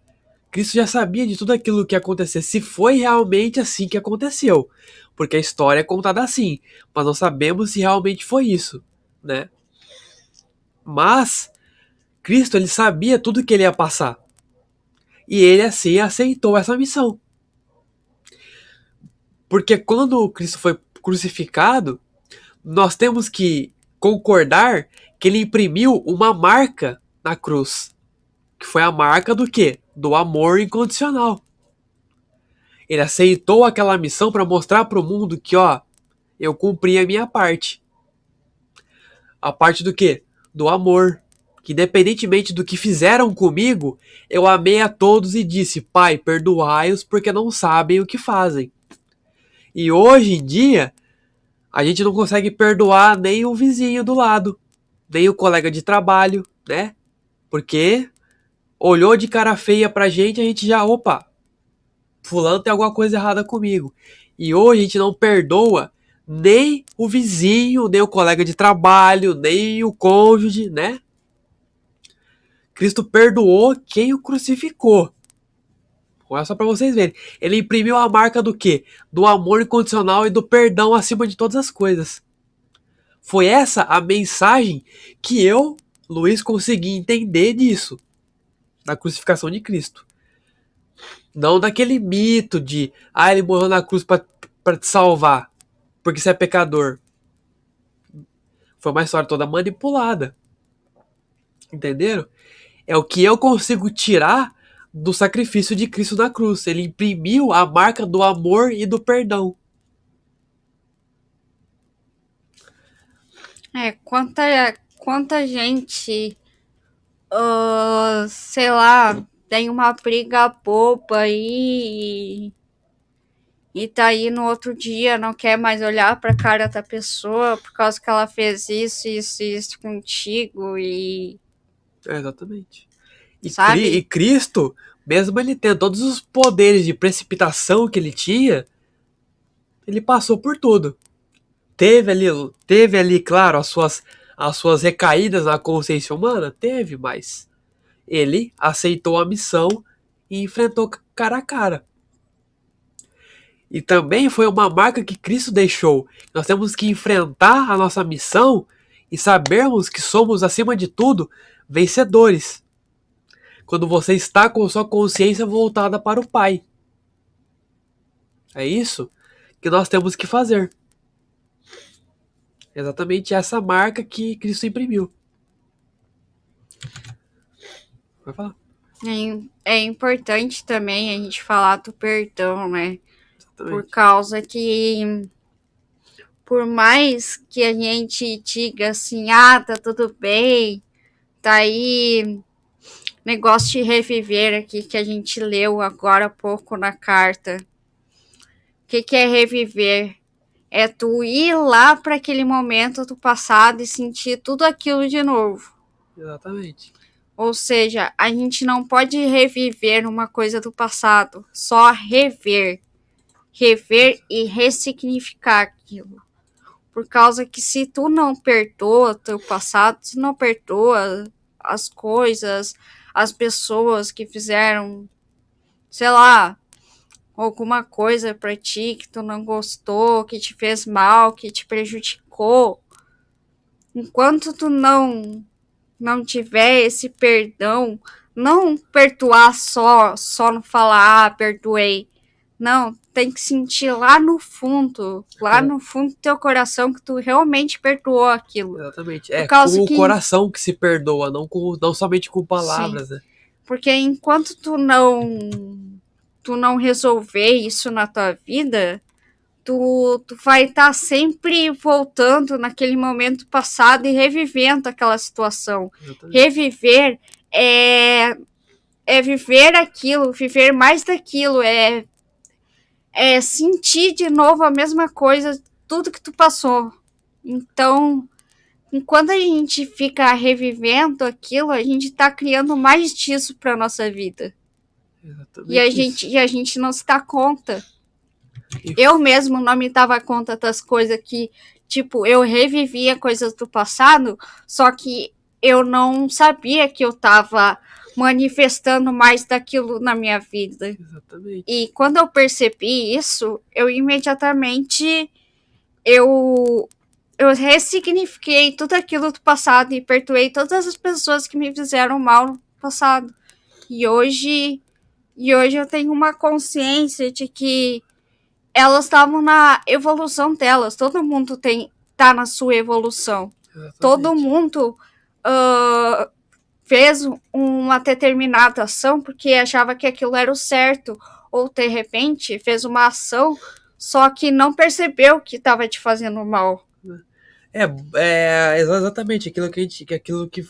Cristo já sabia de tudo aquilo que ia acontecer, se foi realmente assim que aconteceu. Porque a história é contada assim, mas não sabemos se realmente foi isso, né? Mas Cristo, ele sabia tudo que ele ia passar. E ele assim aceitou essa missão. Porque quando Cristo foi crucificado, nós temos que concordar que ele imprimiu uma marca na cruz. Que foi a marca do quê? Do amor incondicional. Ele aceitou aquela missão para mostrar para o mundo que, ó, eu cumpri a minha parte. A parte do quê? Do amor. Que independentemente do que fizeram comigo, eu amei a todos e disse, Pai, perdoai-os porque não sabem o que fazem. E hoje em dia, a gente não consegue perdoar nem o vizinho do lado, nem o colega de trabalho, né? Porque olhou de cara feia pra gente, a gente já, opa, fulano tem alguma coisa errada comigo. E hoje a gente não perdoa nem o vizinho, nem o colega de trabalho, nem o cônjuge, né? Cristo perdoou quem o crucificou. Olha só para vocês verem. Ele imprimiu a marca do quê? Do amor incondicional e do perdão acima de todas as coisas. Foi essa a mensagem que eu, Luiz, consegui entender disso. Da crucificação de Cristo. Não daquele mito de, ele morreu na cruz para te salvar, porque você é pecador. Foi uma história toda manipulada. Entenderam? É o que eu consigo tirar do sacrifício de Cristo na cruz. Ele imprimiu a marca do amor e do perdão. Quanta gente, sei lá, tem uma briga boba aí e tá aí no outro dia, não quer mais olhar pra cara da pessoa por causa que ela fez isso contigo e... Exatamente. E Sabe? Cristo, mesmo ele tendo todos os poderes de precipitação que ele tinha, ele passou por tudo. Teve ali, claro, as suas recaídas na consciência humana? Teve, mas ele aceitou a missão e enfrentou cara a cara. E também foi uma marca que Cristo deixou. Nós temos que enfrentar a nossa missão e sabermos que somos, acima de tudo, vencedores. Quando você está com sua consciência voltada para o Pai. É isso que nós temos que fazer. Exatamente essa marca que Cristo imprimiu. Vai falar. É importante também a gente falar do perdão, né? Exatamente. Por causa que, por mais que a gente diga assim, tá tudo bem, tá aí negócio de reviver aqui que a gente leu agora há pouco na carta. O que é reviver? É tu ir lá para aquele momento do passado e sentir tudo aquilo de novo. Exatamente. Ou seja, a gente não pode reviver uma coisa do passado, só rever. Rever e ressignificar aquilo. Por causa que se tu não perdoa teu passado, se não perdoa as coisas, as pessoas que fizeram, sei lá, alguma coisa pra ti que tu não gostou, que te fez mal, que te prejudicou, enquanto tu não tiver esse perdão, não perdoar só não falar, perdoei. Não, tem que sentir lá no fundo do teu coração que tu realmente perdoou aquilo. Exatamente. Por causa com o que... coração que se perdoa, não somente com palavras, né? Porque enquanto tu não resolver isso na tua vida, tu vai estar sempre voltando naquele momento passado e revivendo aquela situação. Exatamente. Reviver é viver aquilo, viver mais daquilo, é sentir de novo a mesma coisa, tudo que tu passou. Então, enquanto a gente fica revivendo aquilo, a gente tá criando mais disso pra nossa vida. Exatamente. E a gente não se dá conta. Eu mesmo não me dava conta das coisas que, tipo, eu revivia coisas do passado, só que eu não sabia que eu tava manifestando mais daquilo na minha vida. Exatamente. E quando eu percebi isso, eu imediatamente eu ressignifiquei tudo aquilo do passado e perdoei todas as pessoas que me fizeram mal no passado. E hoje eu tenho uma consciência de que elas estavam na evolução delas. Todo mundo tem tá na sua evolução. Exatamente. Todo mundo fez uma determinada ação porque achava que aquilo era o certo, ou de repente fez uma ação só que não percebeu que estava te fazendo mal. É exatamente aquilo que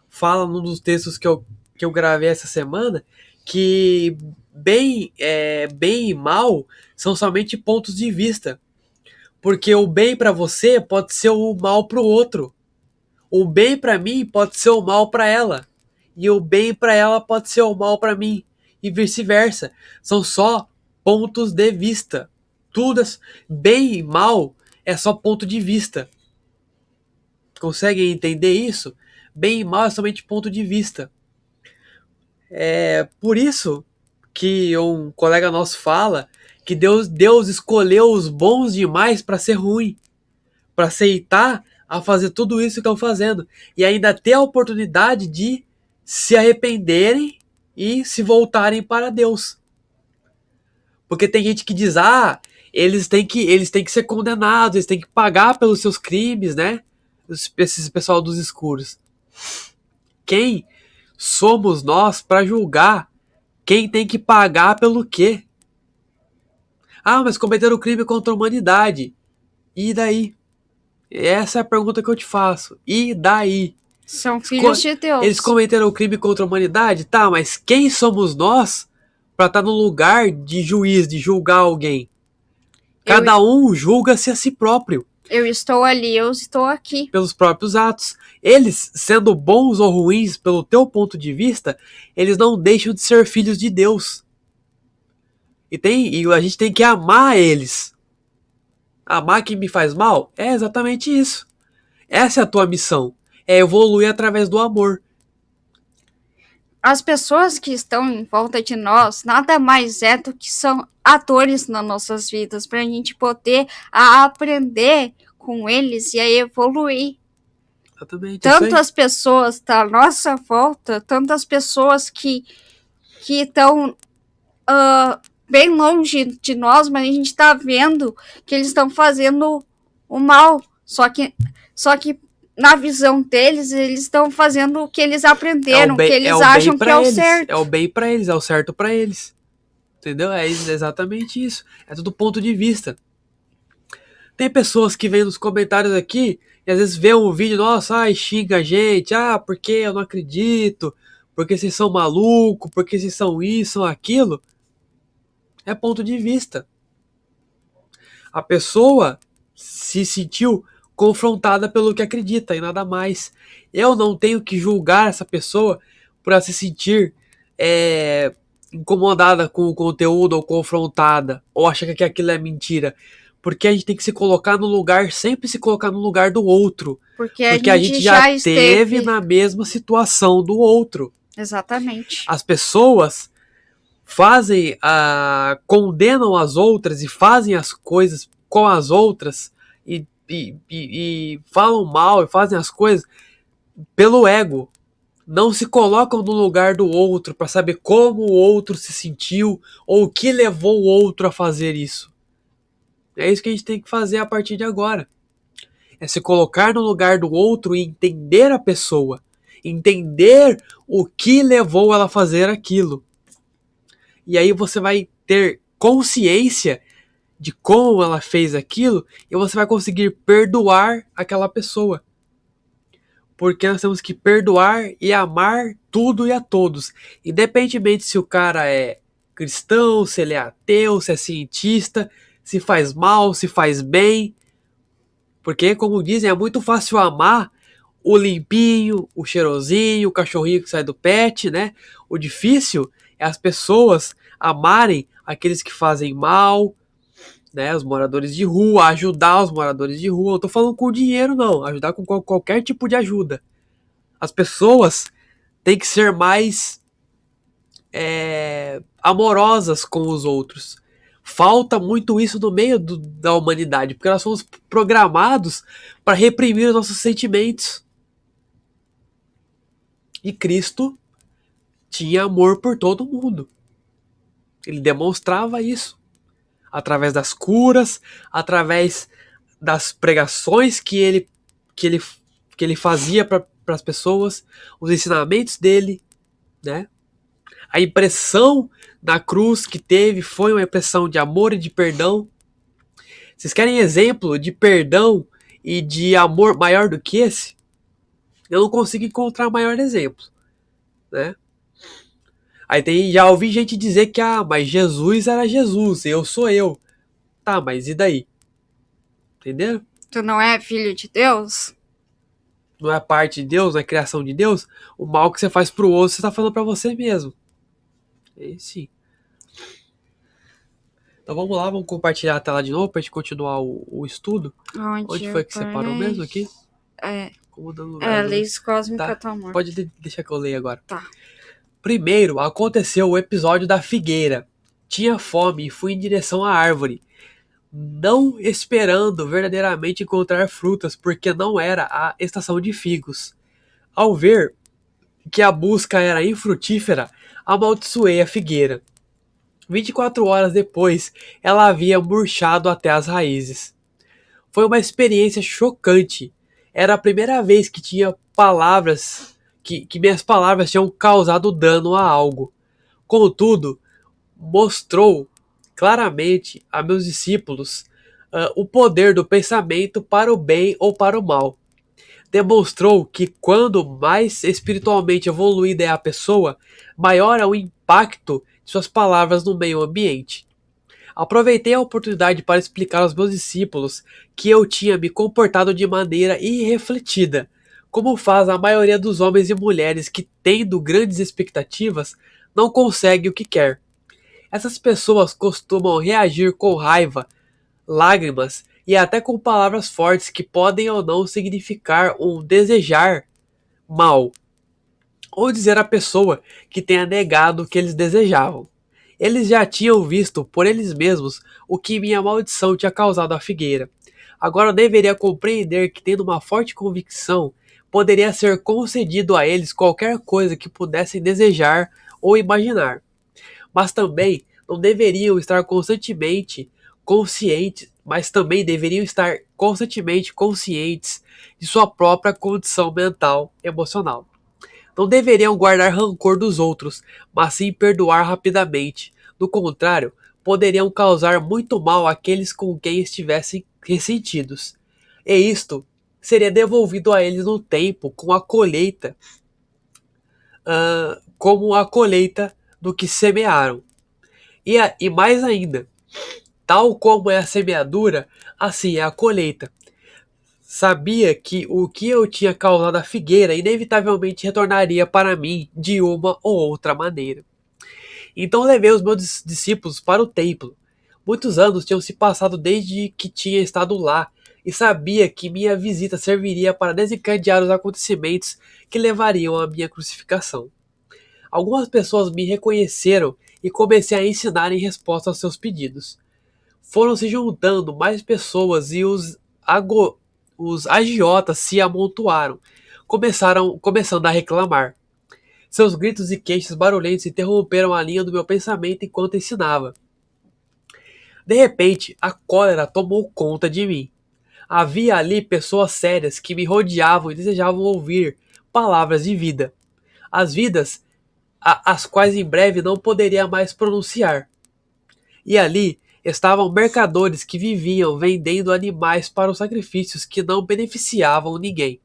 fala num dos textos que eu gravei essa semana, que bem e mal são somente pontos de vista. Porque o bem para você pode ser o mal para o outro. O bem para mim pode ser o mal para ela. E o bem para ela pode ser o mal para mim. E vice-versa. São só pontos de vista. Tudo bem e mal é só ponto de vista. Conseguem entender isso? Bem e mal é somente ponto de vista. É por isso que um colega nosso fala que Deus escolheu os bons demais para ser ruim, para aceitar a fazer tudo isso que estão fazendo e ainda ter a oportunidade de se arrependerem e se voltarem para Deus. Porque tem gente que diz, eles têm que ser condenados, eles têm que pagar pelos seus crimes, né? Esse pessoal dos escuros. Quem somos nós para julgar quem tem que pagar pelo quê? Mas cometeram crime contra a humanidade. E daí? Essa é a pergunta que eu te faço. E daí? São filhos de Deus. Eles cometeram crime contra a humanidade? Tá, mas quem somos nós para estar no lugar de juiz, de julgar alguém? Cada um julga-se a si próprio. Eu estou ali, eu estou aqui. Pelos próprios atos. Eles, sendo bons ou ruins pelo teu ponto de vista, eles não deixam de ser filhos de Deus. E a gente tem que amar eles. Amar quem me faz mal? É exatamente isso. Essa é a tua missão. É evoluir através do amor. As pessoas que estão em volta de nós nada mais é do que são atores nas nossas vidas, para a gente poder aprender com eles e a evoluir. Exatamente. Tanto as pessoas da nossa volta, tantas pessoas que estão bem longe de nós, mas a gente está vendo que eles estão fazendo o mal. Só que na visão deles, eles estão fazendo o que eles aprenderam, que eles acham que é o certo. É o bem para eles, é o certo para eles. Entendeu? É exatamente isso. É tudo ponto de vista. Tem pessoas que vêm nos comentários aqui e às vezes vê um vídeo, nossa, e xinga a gente, porque eu não acredito, porque vocês são malucos, porque vocês são isso, são aquilo. É ponto de vista. A pessoa se sentiu confrontada pelo que acredita e nada mais. Eu não tenho que julgar essa pessoa por ela se sentir incomodada com o conteúdo ou confrontada ou achar que aquilo é mentira. Porque a gente tem que se colocar no lugar, sempre se colocar no lugar do outro. Porque a gente já esteve na mesma situação do outro. Exatamente. As pessoas condenam as outras e fazem as coisas com as outras e falam mal e fazem as coisas pelo ego. Não se colocam no lugar do outro para saber como o outro se sentiu ou o que levou o outro a fazer isso. É isso que a gente tem que fazer a partir de agora. É se colocar no lugar do outro e entender a pessoa. Entender o que levou ela a fazer aquilo. E aí você vai ter consciência de como ela fez aquilo e você vai conseguir perdoar aquela pessoa. Porque nós temos que perdoar e amar tudo e a todos. Independentemente se o cara é cristão, se ele é ateu, se é cientista, se faz mal, se faz bem. Porque, como dizem, é muito fácil amar o limpinho, o cheirosinho, o cachorrinho que sai do pet, né? O difícil é as pessoas amarem aqueles que fazem mal, né? Os moradores de rua, ajudar os moradores de rua. Não tô falando com dinheiro, não. Ajudar com qualquer tipo de ajuda. As pessoas têm que ser mais amorosas com os outros. Falta muito isso no meio da humanidade, porque nós fomos programados para reprimir os nossos sentimentos. E Cristo tinha amor por todo mundo. Ele demonstrava isso. Através das curas, através das pregações que ele fazia para as pessoas, os ensinamentos dele, né? A impressão na cruz que teve foi uma impressão de amor e de perdão. Vocês querem exemplo de perdão e de amor maior do que esse? Eu não consigo encontrar maior exemplo, né? Aí já ouvi gente dizer que, mas Jesus era Jesus, eu sou eu. Tá, mas e daí? Entendeu? Tu não é filho de Deus? Não é parte de Deus, não é criação de Deus? O mal que você faz pro outro, você tá falando pra você mesmo. Aí sim. Então vamos lá, vamos compartilhar a tela de novo pra gente continuar o estudo. Onde foi que você parou mesmo aqui? Como dando lugar, leis cósmica do amor. Pode deixar que eu leia agora. Tá. Primeiro, aconteceu o episódio da figueira. Tinha fome e fui em direção à árvore, não esperando verdadeiramente encontrar frutas, porque não era a estação de figos. Ao ver que a busca era infrutífera, amaldiçoei a figueira. 24 horas depois, ela havia murchado até as raízes. Foi uma experiência chocante. Era a primeira vez que tinha palavras, que minhas palavras tinham causado dano a algo. Contudo, mostrou claramente a meus discípulos o poder do pensamento para o bem ou para o mal. Demonstrou que quando mais espiritualmente evoluída é a pessoa, maior é o impacto de suas palavras no meio ambiente. Aproveitei a oportunidade para explicar aos meus discípulos que eu tinha me comportado de maneira irrefletida, como faz a maioria dos homens e mulheres que, tendo grandes expectativas, não consegue o que quer. Essas pessoas costumam reagir com raiva, lágrimas e até com palavras fortes que podem ou não significar um desejar mal, ou dizer à pessoa que tenha negado o que eles desejavam. Eles já tinham visto por eles mesmos o que minha maldição tinha causado à figueira. Agora eu deveria compreender que, tendo uma forte convicção, poderia ser concedido a eles qualquer coisa que pudessem desejar ou imaginar. Mas também não deveriam estar constantemente conscientes, mas também deveriam estar constantemente conscientes de sua própria condição mental e emocional. Não deveriam guardar rancor dos outros, mas sim perdoar rapidamente. Do contrário, poderiam causar muito mal àqueles com quem estivessem ressentidos. E isto seria devolvido a eles no tempo com a colheita, como a colheita do que semearam. E mais ainda, tal como é a semeadura, assim é a colheita. Sabia que o que eu tinha causado à figueira inevitavelmente retornaria para mim de uma ou outra maneira. Então levei os meus discípulos para o templo. Muitos anos tinham se passado desde que tinha estado lá, e sabia que minha visita serviria para desencadear os acontecimentos que levariam à minha crucificação. Algumas pessoas me reconheceram e comecei a ensinar em resposta aos seus pedidos. Foram se juntando mais pessoas e os agiotas se amontoaram, começando a reclamar. Seus gritos e queixas barulhentos interromperam a linha do meu pensamento enquanto ensinava. De repente, a cólera tomou conta de mim. Havia ali pessoas sérias que me rodeavam e desejavam ouvir palavras de vida. As vidas as quais em breve não poderia mais pronunciar. E ali estavam mercadores que viviam vendendo animais para os sacrifícios que não beneficiavam ninguém.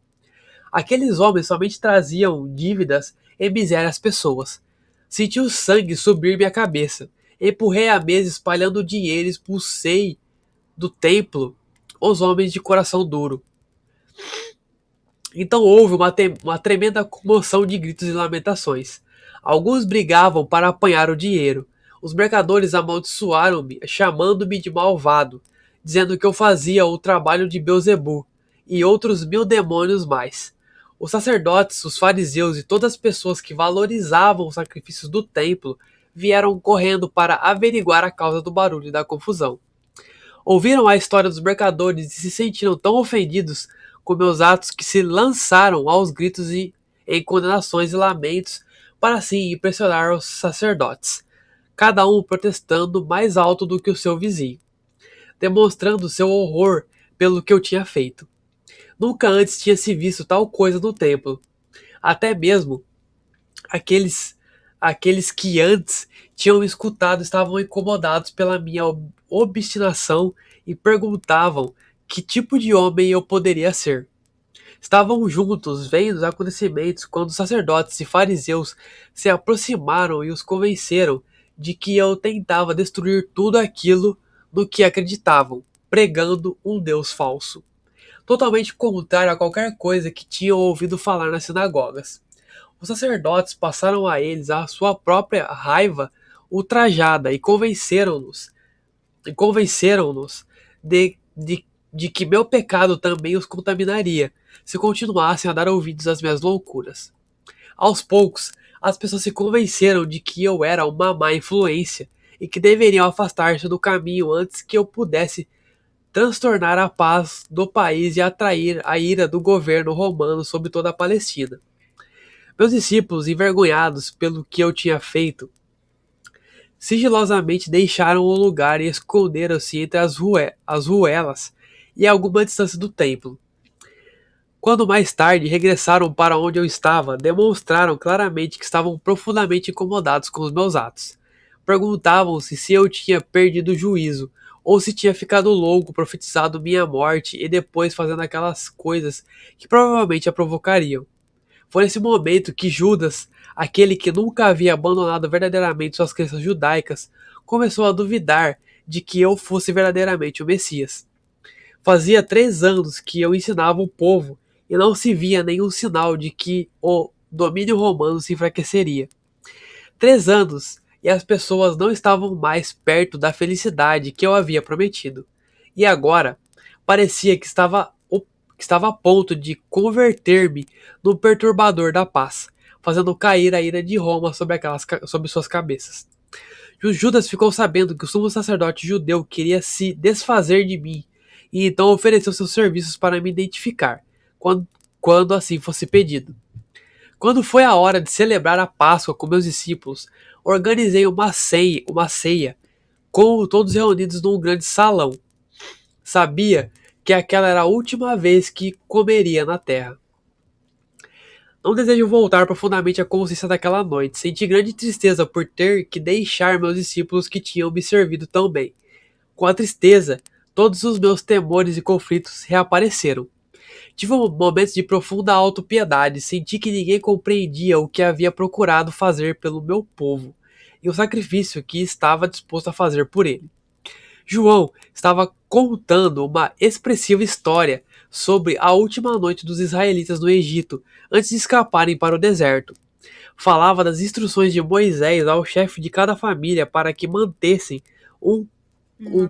Aqueles homens somente traziam dívidas e miséria às pessoas. Senti o sangue subir minha cabeça. Empurrei a mesa espalhando dinheiro e expulsei do templo os homens de coração duro. Então houve uma tremenda comoção de gritos e lamentações. Alguns brigavam para apanhar o dinheiro. Os mercadores amaldiçoaram-me, chamando-me de malvado, dizendo que eu fazia o trabalho de Beelzebu e outros 1000 demônios mais. Os sacerdotes, os fariseus e todas as pessoas que valorizavam os sacrifícios do templo vieram correndo para averiguar a causa do barulho e da confusão. Ouviram a história dos mercadores e se sentiram tão ofendidos com meus atos que se lançaram aos gritos e em condenações e lamentos para assim impressionar os sacerdotes, cada um protestando mais alto do que o seu vizinho. Demonstrando seu horror pelo que eu tinha feito. Nunca antes tinha se visto tal coisa no templo. Até mesmo aqueles, aqueles que antes tinham me escutado estavam incomodados pela minha obstinação e perguntavam que tipo de homem eu poderia ser. Estavam juntos, vendo os acontecimentos, quando os sacerdotes e fariseus se aproximaram e os convenceram de que eu tentava destruir tudo aquilo no que acreditavam, pregando um Deus falso, totalmente contrário a qualquer coisa que tinham ouvido falar nas sinagogas. Os sacerdotes passaram a eles a sua própria raiva ultrajada e convenceram-nos de que meu pecado também os contaminaria, se continuassem a dar ouvidos às minhas loucuras. Aos poucos, as pessoas se convenceram de que eu era uma má influência e que deveriam afastar-se do caminho antes que eu pudesse transtornar a paz do país e atrair a ira do governo romano sobre toda a Palestina. Meus discípulos, envergonhados pelo que eu tinha feito, sigilosamente deixaram o lugar e esconderam-se entre as ruelas e a alguma distância do templo. Quando mais tarde regressaram para onde eu estava, demonstraram claramente que estavam profundamente incomodados com os meus atos. Perguntavam-se se eu tinha perdido o juízo, ou se tinha ficado louco, profetizado minha morte e depois fazendo aquelas coisas que provavelmente a provocariam. Foi nesse momento que Judas, aquele que nunca havia abandonado verdadeiramente suas crenças judaicas, começou a duvidar de que eu fosse verdadeiramente o Messias. Fazia 3 anos que eu ensinava o povo e não se via nenhum sinal de que o domínio romano se enfraqueceria. 3 anos e as pessoas não estavam mais perto da felicidade que eu havia prometido. E agora parecia que estava a ponto de converter-me num perturbador da paz, fazendo cair a ira de Roma sobre suas cabeças. Judas ficou sabendo que o sumo sacerdote judeu queria se desfazer de mim, e então ofereceu seus serviços para me identificar, quando assim fosse pedido. Quando foi a hora de celebrar a Páscoa com meus discípulos, organizei uma ceia com todos reunidos num grande salão. Sabia que aquela era a última vez que comeria na terra. Não desejo voltar profundamente à consciência daquela noite. Senti grande tristeza por ter que deixar meus discípulos que tinham me servido tão bem. Com a tristeza, todos os meus temores e conflitos reapareceram. Tive momentos de profunda autopiedade, senti que ninguém compreendia o que havia procurado fazer pelo meu povo e o sacrifício que estava disposto a fazer por ele. João estava contando uma expressiva história sobre a última noite dos israelitas no Egito, antes de escaparem para o deserto. Falava das instruções de Moisés ao chefe de cada família para que mantessem um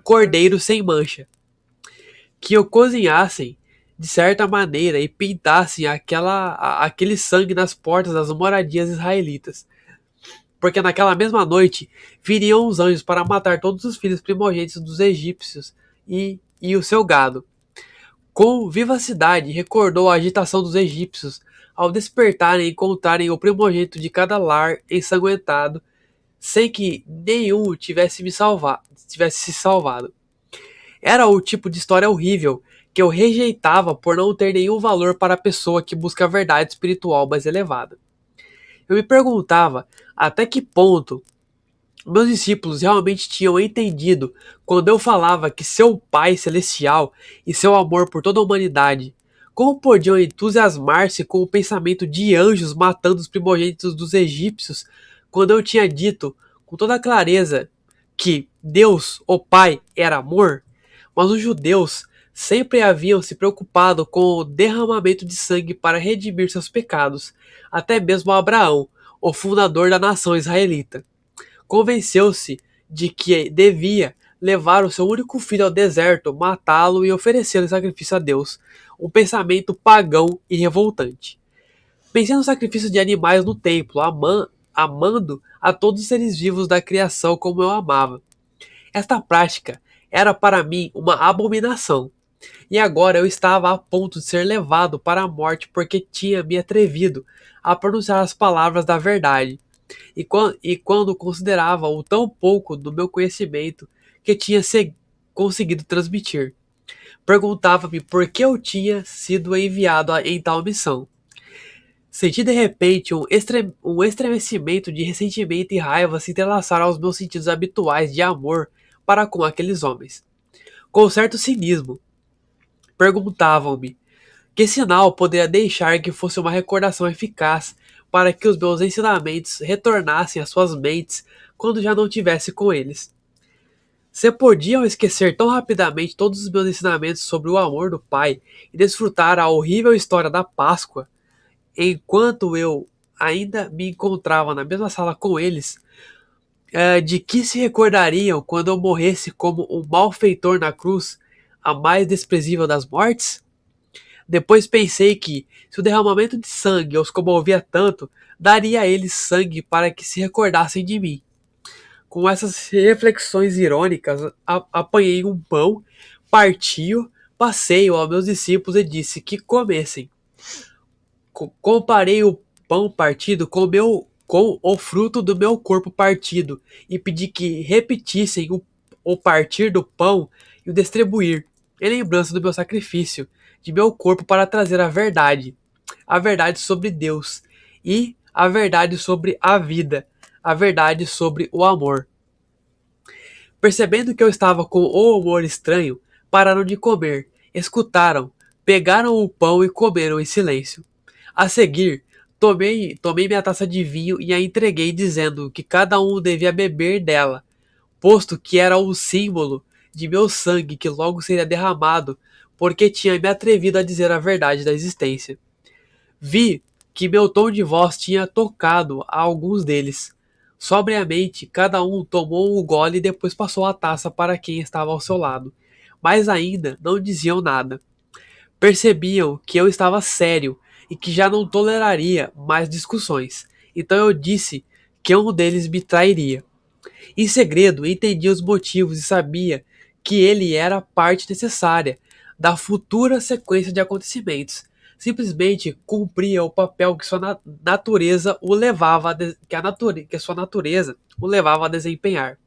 cordeiro sem mancha, que o cozinhassem de certa maneira e pintassem aquele sangue nas portas das moradias israelitas, porque naquela mesma noite viriam os anjos para matar todos os filhos primogênitos dos egípcios e o seu gado. Com vivacidade recordou a agitação dos egípcios ao despertarem e encontrarem o primogênito de cada lar ensanguentado, sem que nenhum tivesse se salvado. Era o tipo de história horrível que eu rejeitava por não ter nenhum valor para a pessoa que busca a verdade espiritual mais elevada. Eu me perguntava até que ponto meus discípulos realmente tinham entendido quando eu falava que seu Pai Celestial e seu amor por toda a humanidade, como podiam entusiasmar-se com o pensamento de anjos matando os primogênitos dos egípcios, quando eu tinha dito com toda clareza que Deus, o Pai, era amor? Mas os judeus sempre haviam se preocupado com o derramamento de sangue para redimir seus pecados, até mesmo Abraão, o fundador da nação israelita. Convenceu-se de que devia levar o seu único filho ao deserto, matá-lo e oferecer o sacrifício a Deus, um pensamento pagão e revoltante. Pensei no sacrifício de animais no templo, amando a todos os seres vivos da criação como eu amava. Esta prática era para mim uma abominação, e agora eu estava a ponto de ser levado para a morte porque tinha me atrevido a pronunciar as palavras da verdade, e quando considerava o tão pouco do meu conhecimento que tinha conseguido transmitir. perguntava-me por que eu tinha sido enviado em tal missão. Senti de repente um estremecimento de ressentimento e raiva se entrelaçar aos meus sentidos habituais de amor para com aqueles homens. Com certo cinismo, perguntavam-me que sinal poderia deixar que fosse uma recordação eficaz para que os meus ensinamentos retornassem às suas mentes quando já não tivesse com eles. Se podiam esquecer tão rapidamente todos os meus ensinamentos sobre o amor do Pai e desfrutar a horrível história da Páscoa, enquanto eu ainda me encontrava na mesma sala com eles, de que se recordariam quando eu morresse como um malfeitor na cruz, a mais desprezível das mortes? Depois pensei que, se o derramamento de sangue os comovia tanto, daria a eles sangue para que se recordassem de mim. Com essas reflexões irônicas, apanhei um pão, parti-o, passei-o aos meus discípulos e disse que comessem. Comparei o pão partido com o fruto do meu corpo partido e pedi que repetissem o partir do pão e o distribuir, em lembrança do meu sacrifício, de meu corpo para trazer a verdade sobre Deus e a verdade sobre a vida, a verdade sobre o amor. Percebendo que eu estava com o humor estranho, pararam de comer, escutaram, pegaram o pão e comeram em silêncio. A seguir, tomei minha taça de vinho e a entreguei, dizendo que cada um devia beber dela, posto que era o símbolo de meu sangue que logo seria derramado, porque tinha me atrevido a dizer a verdade da existência. Vi que meu tom de voz tinha tocado a alguns deles. Sobriamente, cada um tomou um gole e depois passou a taça para quem estava ao seu lado. Mas ainda não diziam nada. Percebiam que eu estava sério e que já não toleraria mais discussões. Então eu disse que um deles me trairia. Em segredo, entendia os motivos e sabia que ele era parte necessária da futura sequência de acontecimentos. Simplesmente cumpria o papel que sua natureza o levava que a sua natureza o levava a desempenhar.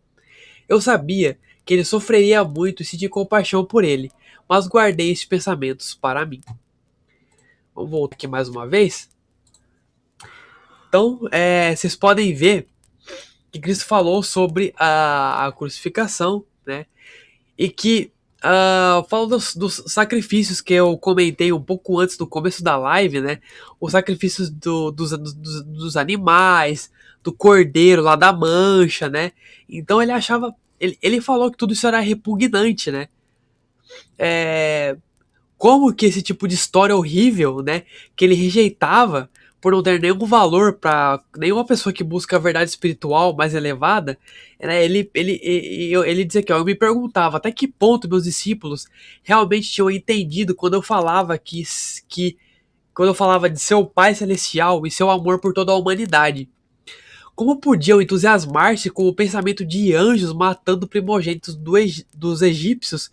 Eu sabia que ele sofreria muito e senti compaixão por ele, mas guardei esses pensamentos para mim. Vamos voltar aqui mais uma vez. Então, vocês podem ver que Cristo falou sobre a crucificação, né? E que falou dos sacrifícios que eu comentei um pouco antes do começo da live, né? Os sacrifícios dos animais, do cordeiro lá da mancha, né? Então ele achava. Ele falou que tudo isso era repugnante, né? Como que esse tipo de história horrível, né? Que ele rejeitava por não ter nenhum valor para nenhuma pessoa que busca a verdade espiritual mais elevada, né, ele dizia que eu me perguntava até que ponto meus discípulos realmente tinham entendido quando eu falava que quando eu falava de seu Pai Celestial e seu amor por toda a humanidade. Como podiam entusiasmar-se com o pensamento de anjos matando primogênitos dos egípcios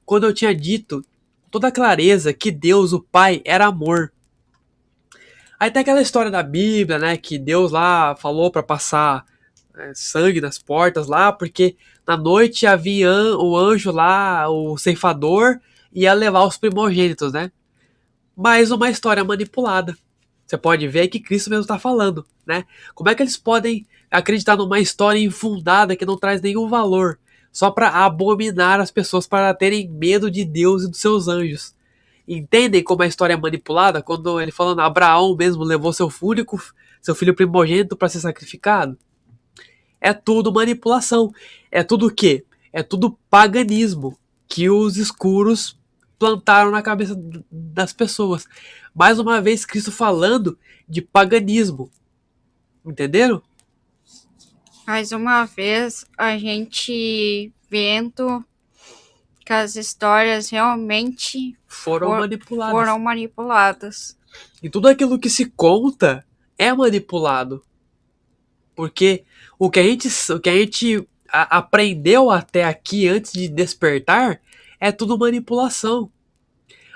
quando eu tinha dito com toda clareza que Deus, o Pai, era amor? Aí tem aquela história da Bíblia, né, que Deus lá falou para passar sangue nas portas lá, porque na noite havia o anjo lá, o ceifador, ia levar os primogênitos, né? Mais uma história manipulada. Você pode ver que Cristo mesmo está falando, né? Como é que eles podem acreditar numa história infundada que não traz nenhum valor, só para abominar as pessoas, para terem medo de Deus e dos seus anjos? Entendem como a história é manipulada? Quando ele falando Abraão mesmo levou seu filho primogênito para ser sacrificado? É tudo manipulação. É tudo o quê? É tudo paganismo que os escuros plantaram na cabeça das pessoas. Mais uma vez, Cristo falando de paganismo. Entenderam? Mais uma vez, a gente vendo que as histórias realmente Foram manipuladas. foram manipuladas. E tudo aquilo que se conta é manipulado. Porque o que a gente aprendeu até aqui antes de despertar é tudo manipulação.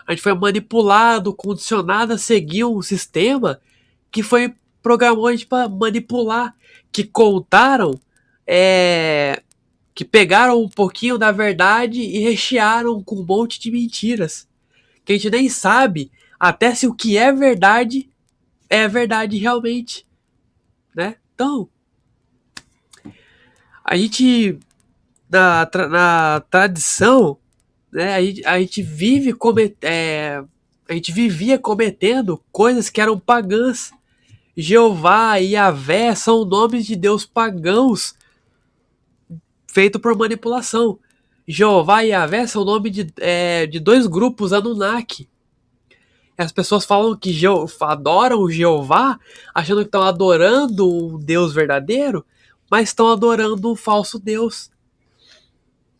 A gente foi manipulado, condicionado a seguir um sistema que foi programado a gente para manipular, que contaram que pegaram um pouquinho da verdade e rechearam com um monte de mentiras. Que a gente nem sabe até se o que é verdade realmente, né? Então, a gente, na tradição, né, a gente vivia cometendo coisas que eram pagãs. Jeová e Yahvé são nomes de Deus pagãos feitos por manipulação. Jeová e Yahvé são nomes de dois grupos Anunnaki. As pessoas falam que adoram o Jeová, achando que estão adorando um Deus verdadeiro, mas estão adorando um falso Deus.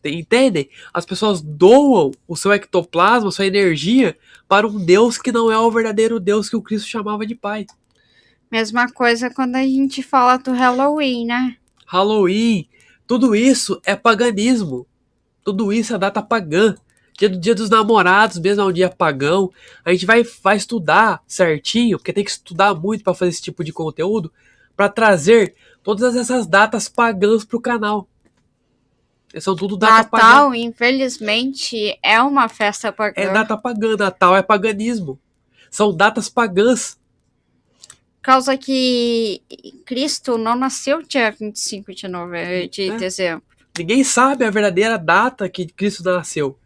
Entendem? As pessoas doam o seu ectoplasma, sua energia, para um Deus que não é o verdadeiro Deus que o Cristo chamava de Pai. Mesma coisa quando a gente fala do Halloween, né? Halloween, tudo isso é paganismo. Tudo isso é data pagã. Dia dos namorados mesmo é um dia pagão. A gente vai estudar certinho, porque tem que estudar muito para fazer esse tipo de conteúdo, para trazer todas essas datas pagãs pro canal. São tudo data pagã. Natal, infelizmente, é uma festa pagã. É data pagã, Natal é paganismo. São datas pagãs. Causa que Cristo não nasceu dia 25 de dezembro. Ninguém sabe a verdadeira data que Cristo nasceu.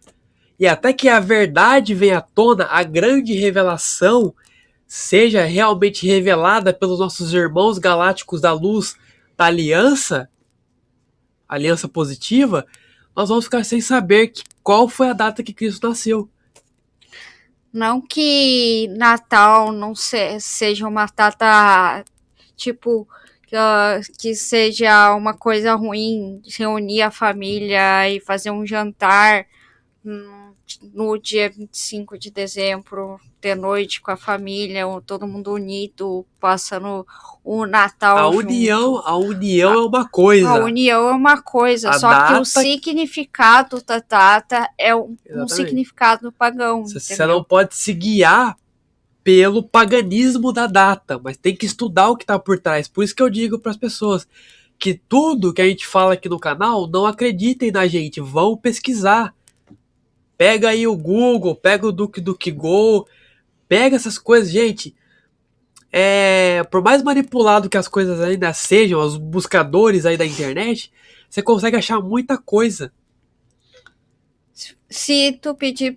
E até que a verdade venha à tona, a grande revelação seja realmente revelada pelos nossos irmãos galácticos da luz da aliança positiva, nós vamos ficar sem saber qual foi a data que Cristo nasceu. Não que Natal não seja uma data, tipo, que seja uma coisa ruim, reunir a família e fazer um jantar no dia 25 de dezembro, de noite, com a família, todo mundo unido, passando o Natal A união é uma coisa. A união é uma coisa, só que o significado da data é um significado pagão. Você não pode se guiar pelo paganismo da data, mas tem que estudar o que está por trás. Por isso que eu digo para as pessoas que tudo que a gente fala aqui no canal, não acreditem na gente, vão pesquisar. Pega aí o Google, pega o DuckDuckGo, pega essas coisas, gente. Por mais manipulado que as coisas ainda sejam, os buscadores aí da internet, você consegue achar muita coisa. Se tu pedir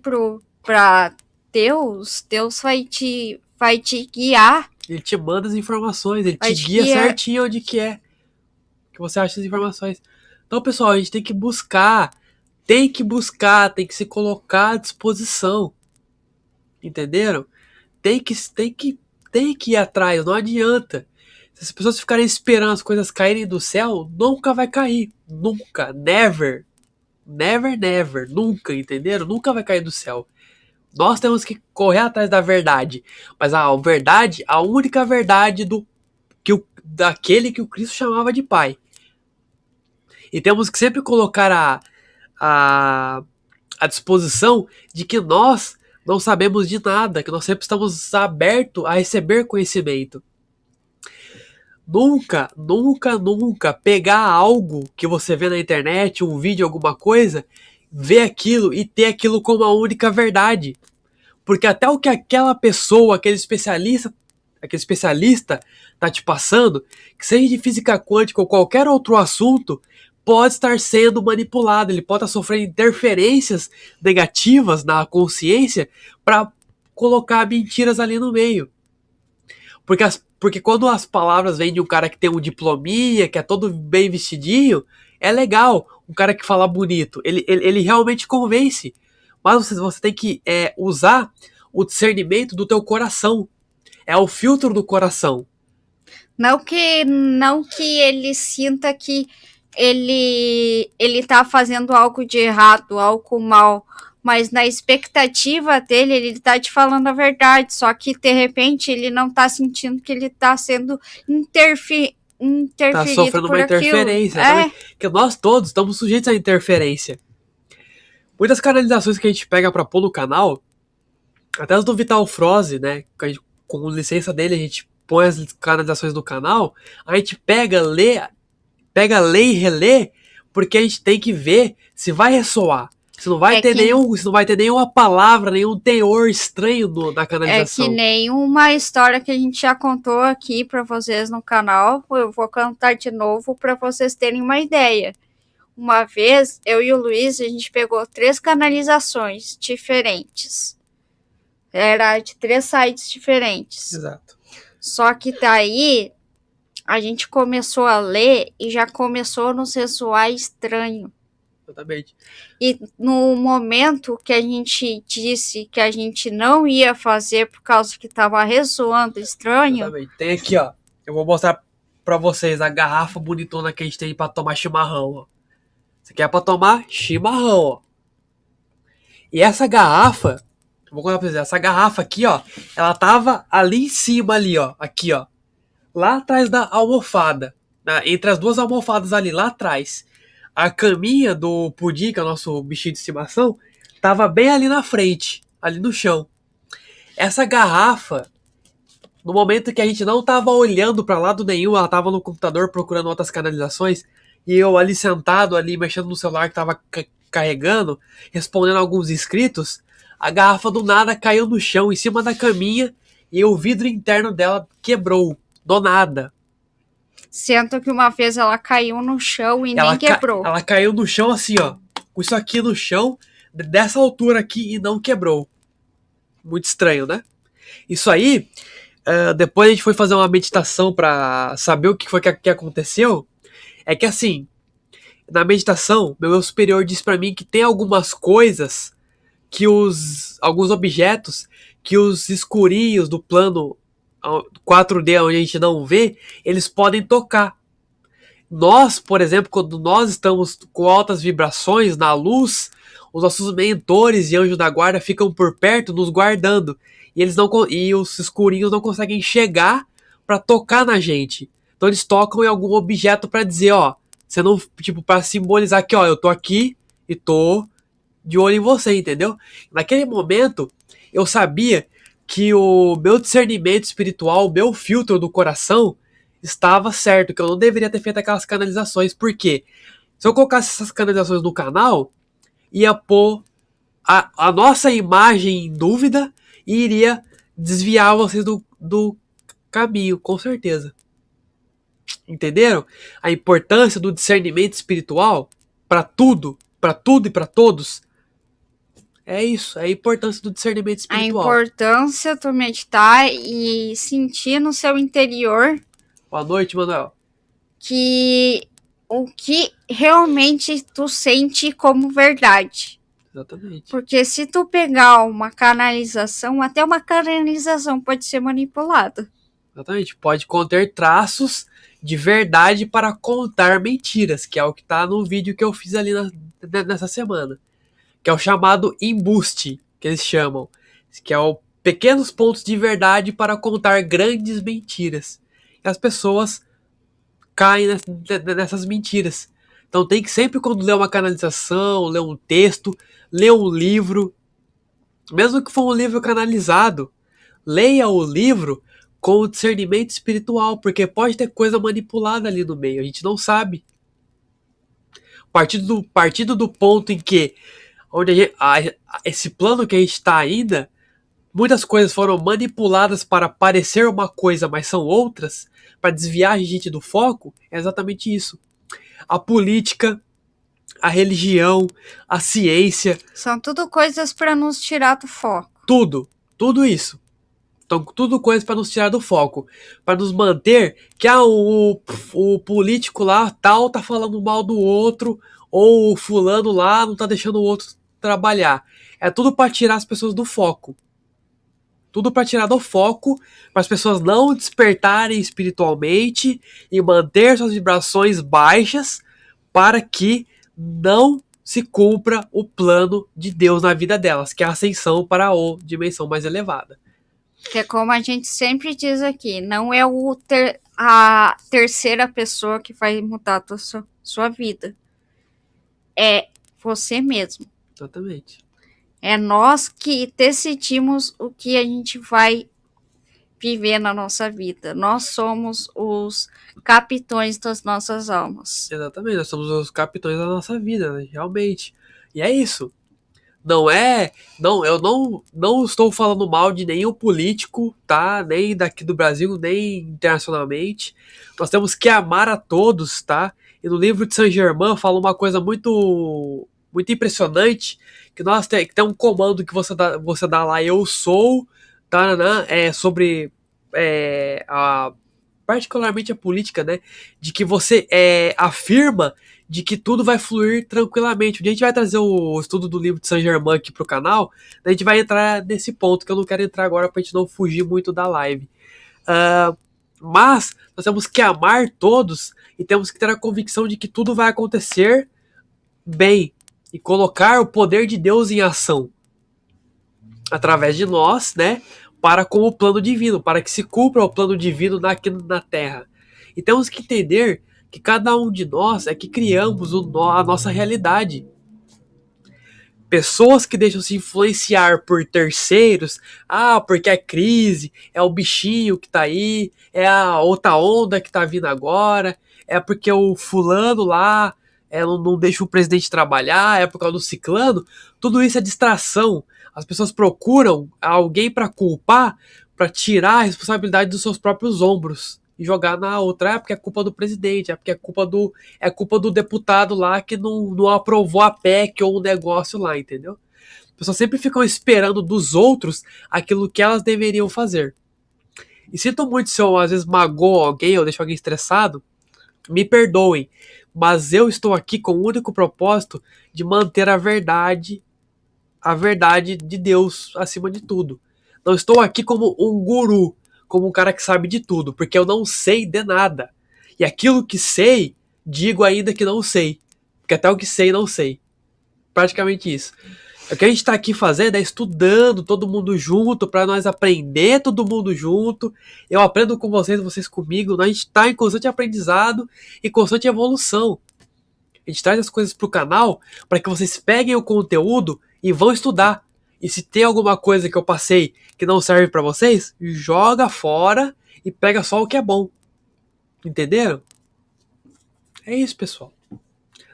pra Deus vai te guiar. Ele te manda as informações, ele te guia certinho onde que é que você acha as informações. Então, pessoal, a gente tem que buscar, tem que se colocar à disposição. Entenderam? Tem que ir atrás, não adianta. Se as pessoas ficarem esperando as coisas caírem do céu, nunca vai cair. Nunca, never. Never, never, nunca, entenderam? Nunca vai cair do céu. Nós temos que correr atrás da verdade. Mas a verdade, a única verdade daquele que o Cristo chamava de Pai. E temos que sempre colocar à disposição de que nós não sabemos de nada, que nós sempre estamos abertos a receber conhecimento. Nunca, nunca, nunca pegar algo que você vê na internet, um vídeo, alguma coisa, ver aquilo e ter aquilo como a única verdade. Porque até o que aquela pessoa, aquele especialista tá te passando, que seja de física quântica ou qualquer outro assunto, pode estar sendo manipulado, ele pode estar sofrendo interferências negativas na consciência para colocar mentiras ali no meio. Porque quando as palavras vêm de um cara que tem um diplominha, que é todo bem vestidinho, é legal. Um cara que fala bonito, ele realmente convence. Mas você tem que usar o discernimento do teu coração. É o filtro do coração. Não que ele sinta que ele tá fazendo algo de errado, algo mal, mas na expectativa dele, ele tá te falando a verdade, só que de repente ele não tá sentindo que ele tá sendo interferido tá sofrendo uma interferência. Porque nós todos estamos sujeitos à interferência. Muitas canalizações que a gente pega pra pôr no canal, até as do Vital Froze, né, com licença dele, a gente põe as canalizações no canal, a gente pega, lê e relê, porque a gente tem que ver se vai ressoar. Se não vai É ter que- se não vai ter nenhuma palavra, nenhum teor estranho na É que canalização. nem uma história que a gente já contou aqui pra vocês no canal. Eu vou contar de novo pra vocês terem uma ideia. Uma vez, eu e o Luiz, a gente pegou 3 canalizações diferentes. Era de 3 sites diferentes. Exato. Só que daí a gente começou a ler e já começou a nos ressoar estranho. Exatamente. E no momento que a gente disse que a gente não ia fazer por causa que estava ressoando estranho. Exatamente. Tem aqui, ó. Eu vou mostrar pra vocês a garrafa bonitona que a gente tem pra tomar chimarrão, ó. Isso aqui é pra tomar chimarrão, ó. E essa garrafa, vou contar pra vocês, essa garrafa aqui, ó, ela tava ali em cima, ali, ó. Aqui, ó. Lá atrás da almofada. Entre as duas almofadas ali, lá atrás. A caminha do Pudim, que é o nosso bichinho de estimação, tava bem ali na frente, ali no chão. Essa garrafa, no momento que a gente não tava olhando para lado nenhum, ela tava no computador procurando outras canalizações, e eu ali sentado, ali mexendo no celular que tava carregando, respondendo alguns inscritos, a garrafa do nada caiu no chão, em cima da caminha, e o vidro interno dela quebrou, do nada. Sendo que uma vez ela caiu no chão e nem quebrou. Ela caiu no chão assim, ó, com isso aqui no chão, dessa altura aqui, e não quebrou. Muito estranho, né? Isso aí, depois a gente foi fazer uma meditação para saber o que foi que aconteceu. É que assim, na meditação, meu eu superior disse para mim que tem algumas coisas que alguns objetos que os escurinhos do plano 4D onde a gente não vê, eles podem tocar. Nós, por exemplo, quando nós estamos com altas vibrações na luz, os nossos mentores e anjos da guarda ficam por perto nos guardando. E eles não e os escurinhos não conseguem chegar para tocar na gente. Então eles tocam em algum objeto para dizer, ó, você não, tipo, para simbolizar que, ó, eu tô aqui e tô de olho em você, entendeu? Naquele momento, eu sabia que o meu discernimento espiritual, o meu filtro do coração estava certo, que eu não deveria ter feito aquelas canalizações, porque se eu colocasse essas canalizações no canal, ia pôr a nossa imagem em dúvida e iria desviar vocês do caminho, com certeza. Entenderam? A importância do discernimento espiritual para tudo e para todos. É isso, é a importância do discernimento espiritual. A importância de meditar e sentir no seu interior. Boa noite, Manuel. Que o que realmente tu sente como verdade. Exatamente. Porque se tu pegar uma canalização, até uma canalização pode ser manipulada. Exatamente. Pode conter traços de verdade para contar mentiras, que é o que está no vídeo que eu fiz ali nessa semana. Que é o chamado embuste, que eles chamam. Que é o pequenos pontos de verdade para contar grandes mentiras. E as pessoas caem nessas mentiras. Então tem que sempre, quando ler uma canalização, ler um texto, ler um livro, mesmo que for um livro canalizado, leia o livro com o discernimento espiritual, porque pode ter coisa manipulada ali no meio, a gente não sabe. Partindo do ponto em que onde esse plano que a gente está ainda, muitas coisas foram manipuladas para parecer uma coisa, mas são outras, para desviar a gente do foco, é exatamente isso. A política, a religião, a ciência. São tudo coisas para nos tirar do foco. Tudo isso. Então, tudo coisas para nos tirar do foco. Para nos manter que o político lá tal tá falando mal do outro, ou o fulano lá não tá deixando o outro trabalhar. É tudo para tirar as pessoas do foco. Tudo para tirar do foco, para as pessoas não despertarem espiritualmente e manter suas vibrações baixas para que não se cumpra o plano de Deus na vida delas, que é a ascensão para a dimensão mais elevada. Que é como a gente sempre diz aqui, não é a terceira pessoa que vai mudar a sua vida. É você mesmo. Exatamente. É nós que decidimos o que a gente vai viver na nossa vida. Nós somos os capitães das nossas almas. Exatamente, nós somos os capitães da nossa vida, né? Realmente. E é isso. Não é. Não, eu não estou falando mal de nenhum político, tá? Nem daqui do Brasil, nem internacionalmente. Nós temos que amar a todos, tá? E no livro de Saint-Germain fala uma coisa muito impressionante, que que tem um comando que você dá lá, eu sou, tá, né, sobre particularmente a política, né? De que você afirma de que tudo vai fluir tranquilamente. Um dia a gente vai trazer o estudo do livro de Saint-Germain aqui pro canal, a gente vai entrar nesse ponto, que eu não quero entrar agora pra gente não fugir muito da live. Mas nós temos que amar todos e temos que ter a convicção de que tudo vai acontecer bem e colocar o poder de Deus em ação através de nós, né? Para com o plano divino, para que se cumpra o plano divino aqui na Terra. E temos que entender que cada um de nós é que criamos a nossa realidade. Pessoas que deixam se influenciar por terceiros, porque é crise, é o bichinho que tá aí, é a outra onda que tá vindo agora, é porque o fulano lá não deixa o presidente trabalhar, é por causa do ciclano, tudo isso é distração. As pessoas procuram alguém para culpar, para tirar a responsabilidade dos seus próprios ombros e jogar na outra. É porque é culpa do presidente, é porque é culpa do deputado lá que não aprovou a PEC ou o negócio lá, entendeu? As pessoas sempre ficam esperando dos outros aquilo que elas deveriam fazer. E sinto muito se eu às vezes magoo alguém ou deixo alguém estressado, me perdoem, mas eu estou aqui com o único propósito de manter a verdade de Deus acima de tudo. Não estou aqui como um guru, como um cara que sabe de tudo, porque eu não sei de nada. E aquilo que sei, digo ainda que não sei. Porque até o que sei, não sei. Praticamente isso. O que a gente está aqui fazendo é estudando todo mundo junto, para nós aprender todo mundo junto. Eu aprendo com vocês comigo. A gente está em constante aprendizado e constante evolução. A gente traz as coisas pro canal para que vocês peguem o conteúdo e vão estudar. E se tem alguma coisa que eu passei que não serve para vocês, joga fora e pega só o que é bom. Entenderam? É isso, pessoal.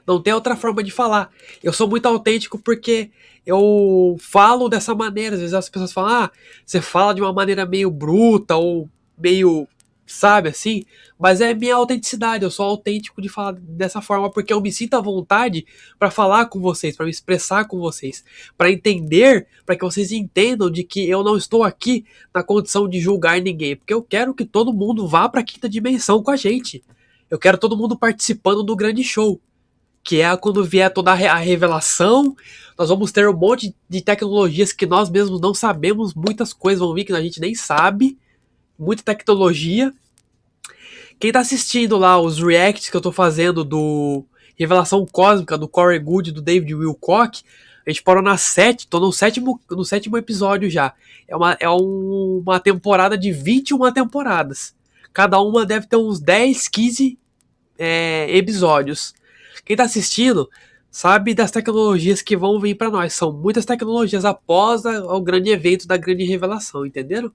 Não tem outra forma de falar. Eu sou muito autêntico porque eu falo dessa maneira. Às vezes as pessoas falam, você fala de uma maneira meio bruta ou meio, sabe, assim. Mas é minha autenticidade. Eu sou autêntico de falar dessa forma porque eu me sinto à vontade para falar com vocês, para me expressar com vocês, para entender, para que vocês entendam de que eu não estou aqui na condição de julgar ninguém, porque eu quero que todo mundo vá para a quinta dimensão com a gente. Eu quero todo mundo participando do grande show, que é quando vier toda a revelação. Nós vamos ter um monte de tecnologias que nós mesmos não sabemos, muitas coisas vão vir que a gente nem sabe, muita tecnologia. Quem tá assistindo lá os reacts que eu tô fazendo do Revelação Cósmica, do Corey Goode, do David Wilcock, a gente parou tô no sétimo episódio já. É uma temporada de 21 temporadas. Cada uma deve ter uns 10, 15 episódios. Quem tá assistindo sabe das tecnologias que vão vir para nós. São muitas tecnologias após o grande evento da grande revelação, entenderam?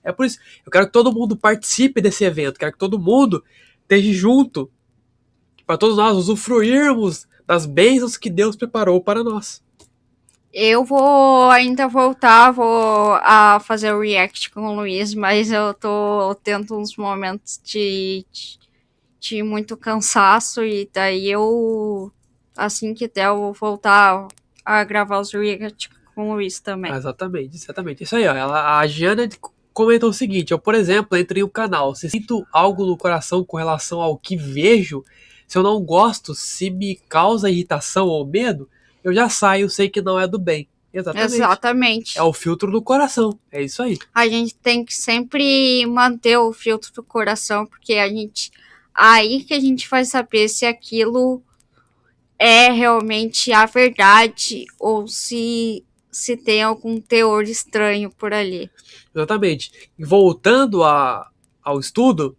É por isso, eu quero que todo mundo participe desse evento, quero que todo mundo esteja junto, para todos nós usufruirmos das bênçãos que Deus preparou para nós. Eu vou ainda voltar, vou a fazer o react com o Luiz, mas eu tô tendo uns momentos de muito cansaço e daí assim que der, eu vou voltar a gravar os react com o Luiz também. Exatamente. Isso aí, ó. A Giana comentou o seguinte: eu, por exemplo, entrei no canal, se sinto algo no coração com relação ao que vejo, se eu não gosto, se me causa irritação ou medo, eu já saio, sei que não é do bem. Exatamente. É o filtro do coração, é isso aí. A gente tem que sempre manter o filtro do coração, porque aí que a gente vai saber se aquilo é realmente a verdade ou se tem algum teor estranho por ali. Exatamente. E voltando ao estudo,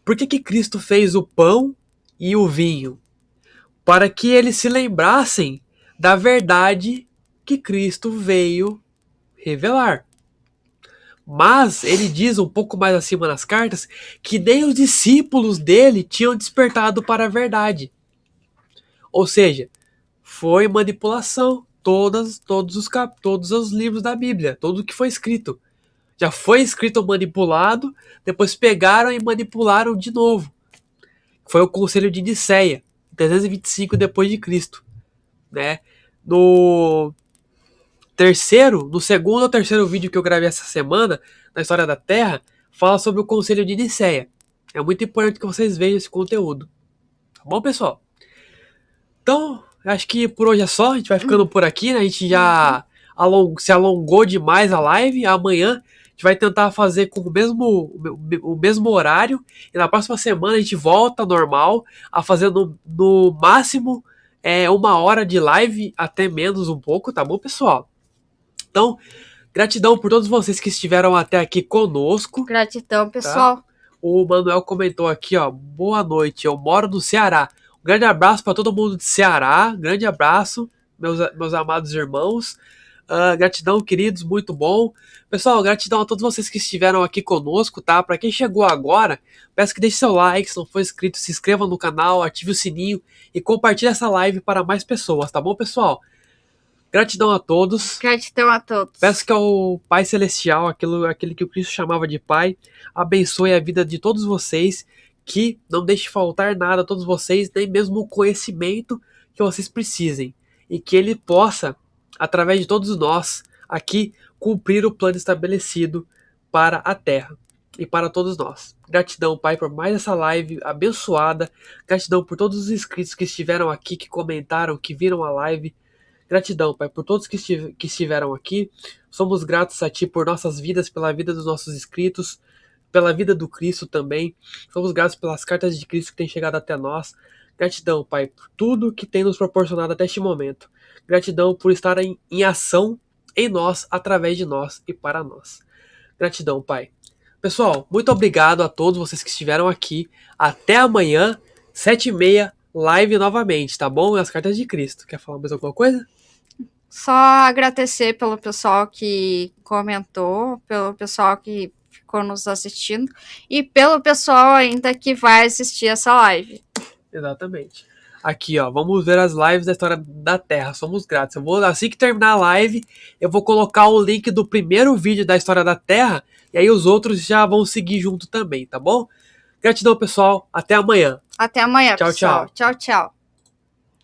por que Cristo fez o pão e o vinho? Para que eles se lembrassem da verdade que Cristo veio revelar. Mas ele diz um pouco mais acima nas cartas que nem os discípulos dele tinham despertado para a verdade. Ou seja, foi manipulação. Todos os livros da Bíblia, tudo que foi escrito. Já foi escrito manipulado, depois pegaram e manipularam de novo. Foi o Conselho de Nicéia, 325 depois de Cristo, né? No segundo ou terceiro vídeo que eu gravei essa semana, na História da Terra, fala sobre o Conselho de Nicéia. É muito importante que vocês vejam esse conteúdo. Tá bom, pessoal? Então, acho que por hoje é só. A gente vai ficando por aqui, né? A gente já se alongou demais a live. Amanhã a gente vai tentar fazer com o mesmo horário. E na próxima semana a gente volta normal a fazer no máximo 1 hora de live, até menos um pouco, tá bom, pessoal? Então, gratidão por todos vocês que estiveram até aqui conosco. Gratidão, pessoal. Tá? O Manuel comentou aqui, ó. Boa noite, eu moro no Ceará. Um grande abraço para todo mundo de Ceará. Grande abraço, meus amados irmãos. Gratidão, queridos, muito bom. Pessoal, gratidão a todos vocês que estiveram aqui conosco, tá? Para quem chegou agora, peço que deixe seu like, se não for inscrito, se inscreva no canal, ative o sininho e compartilhe essa live para mais pessoas, tá bom, pessoal? Gratidão a todos. Gratidão a todos. Peço que ao Pai Celestial, aquele que o Cristo chamava de Pai, abençoe a vida de todos vocês, que não deixe faltar nada a todos vocês, nem mesmo o conhecimento que vocês precisem. E que Ele possa, através de todos nós, aqui, cumprir o plano estabelecido para a Terra e para todos nós. Gratidão, Pai, por mais essa live abençoada. Gratidão por todos os inscritos que estiveram aqui, que comentaram, que viram a live. Gratidão, Pai, por todos que estiveram aqui. Somos gratos a Ti por nossas vidas, pela vida dos nossos inscritos, pela vida do Cristo também. Somos gratos pelas cartas de Cristo que têm chegado até nós. Gratidão, Pai, por tudo que tem nos proporcionado até este momento. Gratidão por estar em ação em nós, através de nós e para nós. Gratidão, Pai. Pessoal, muito obrigado a todos vocês que estiveram aqui. Até amanhã, 7h30, live novamente, tá bom? As cartas de Cristo. Quer falar mais alguma coisa? Só agradecer pelo pessoal que comentou, pelo pessoal que ficou nos assistindo e pelo pessoal ainda que vai assistir essa live. Exatamente. Aqui, ó, vamos ver as lives da História da Terra. Somos gratos. Assim que terminar a live, eu vou colocar o link do primeiro vídeo da História da Terra e aí os outros já vão seguir junto também, tá bom? Gratidão, pessoal. Até amanhã. Até amanhã, tchau, pessoal. Tchau, tchau.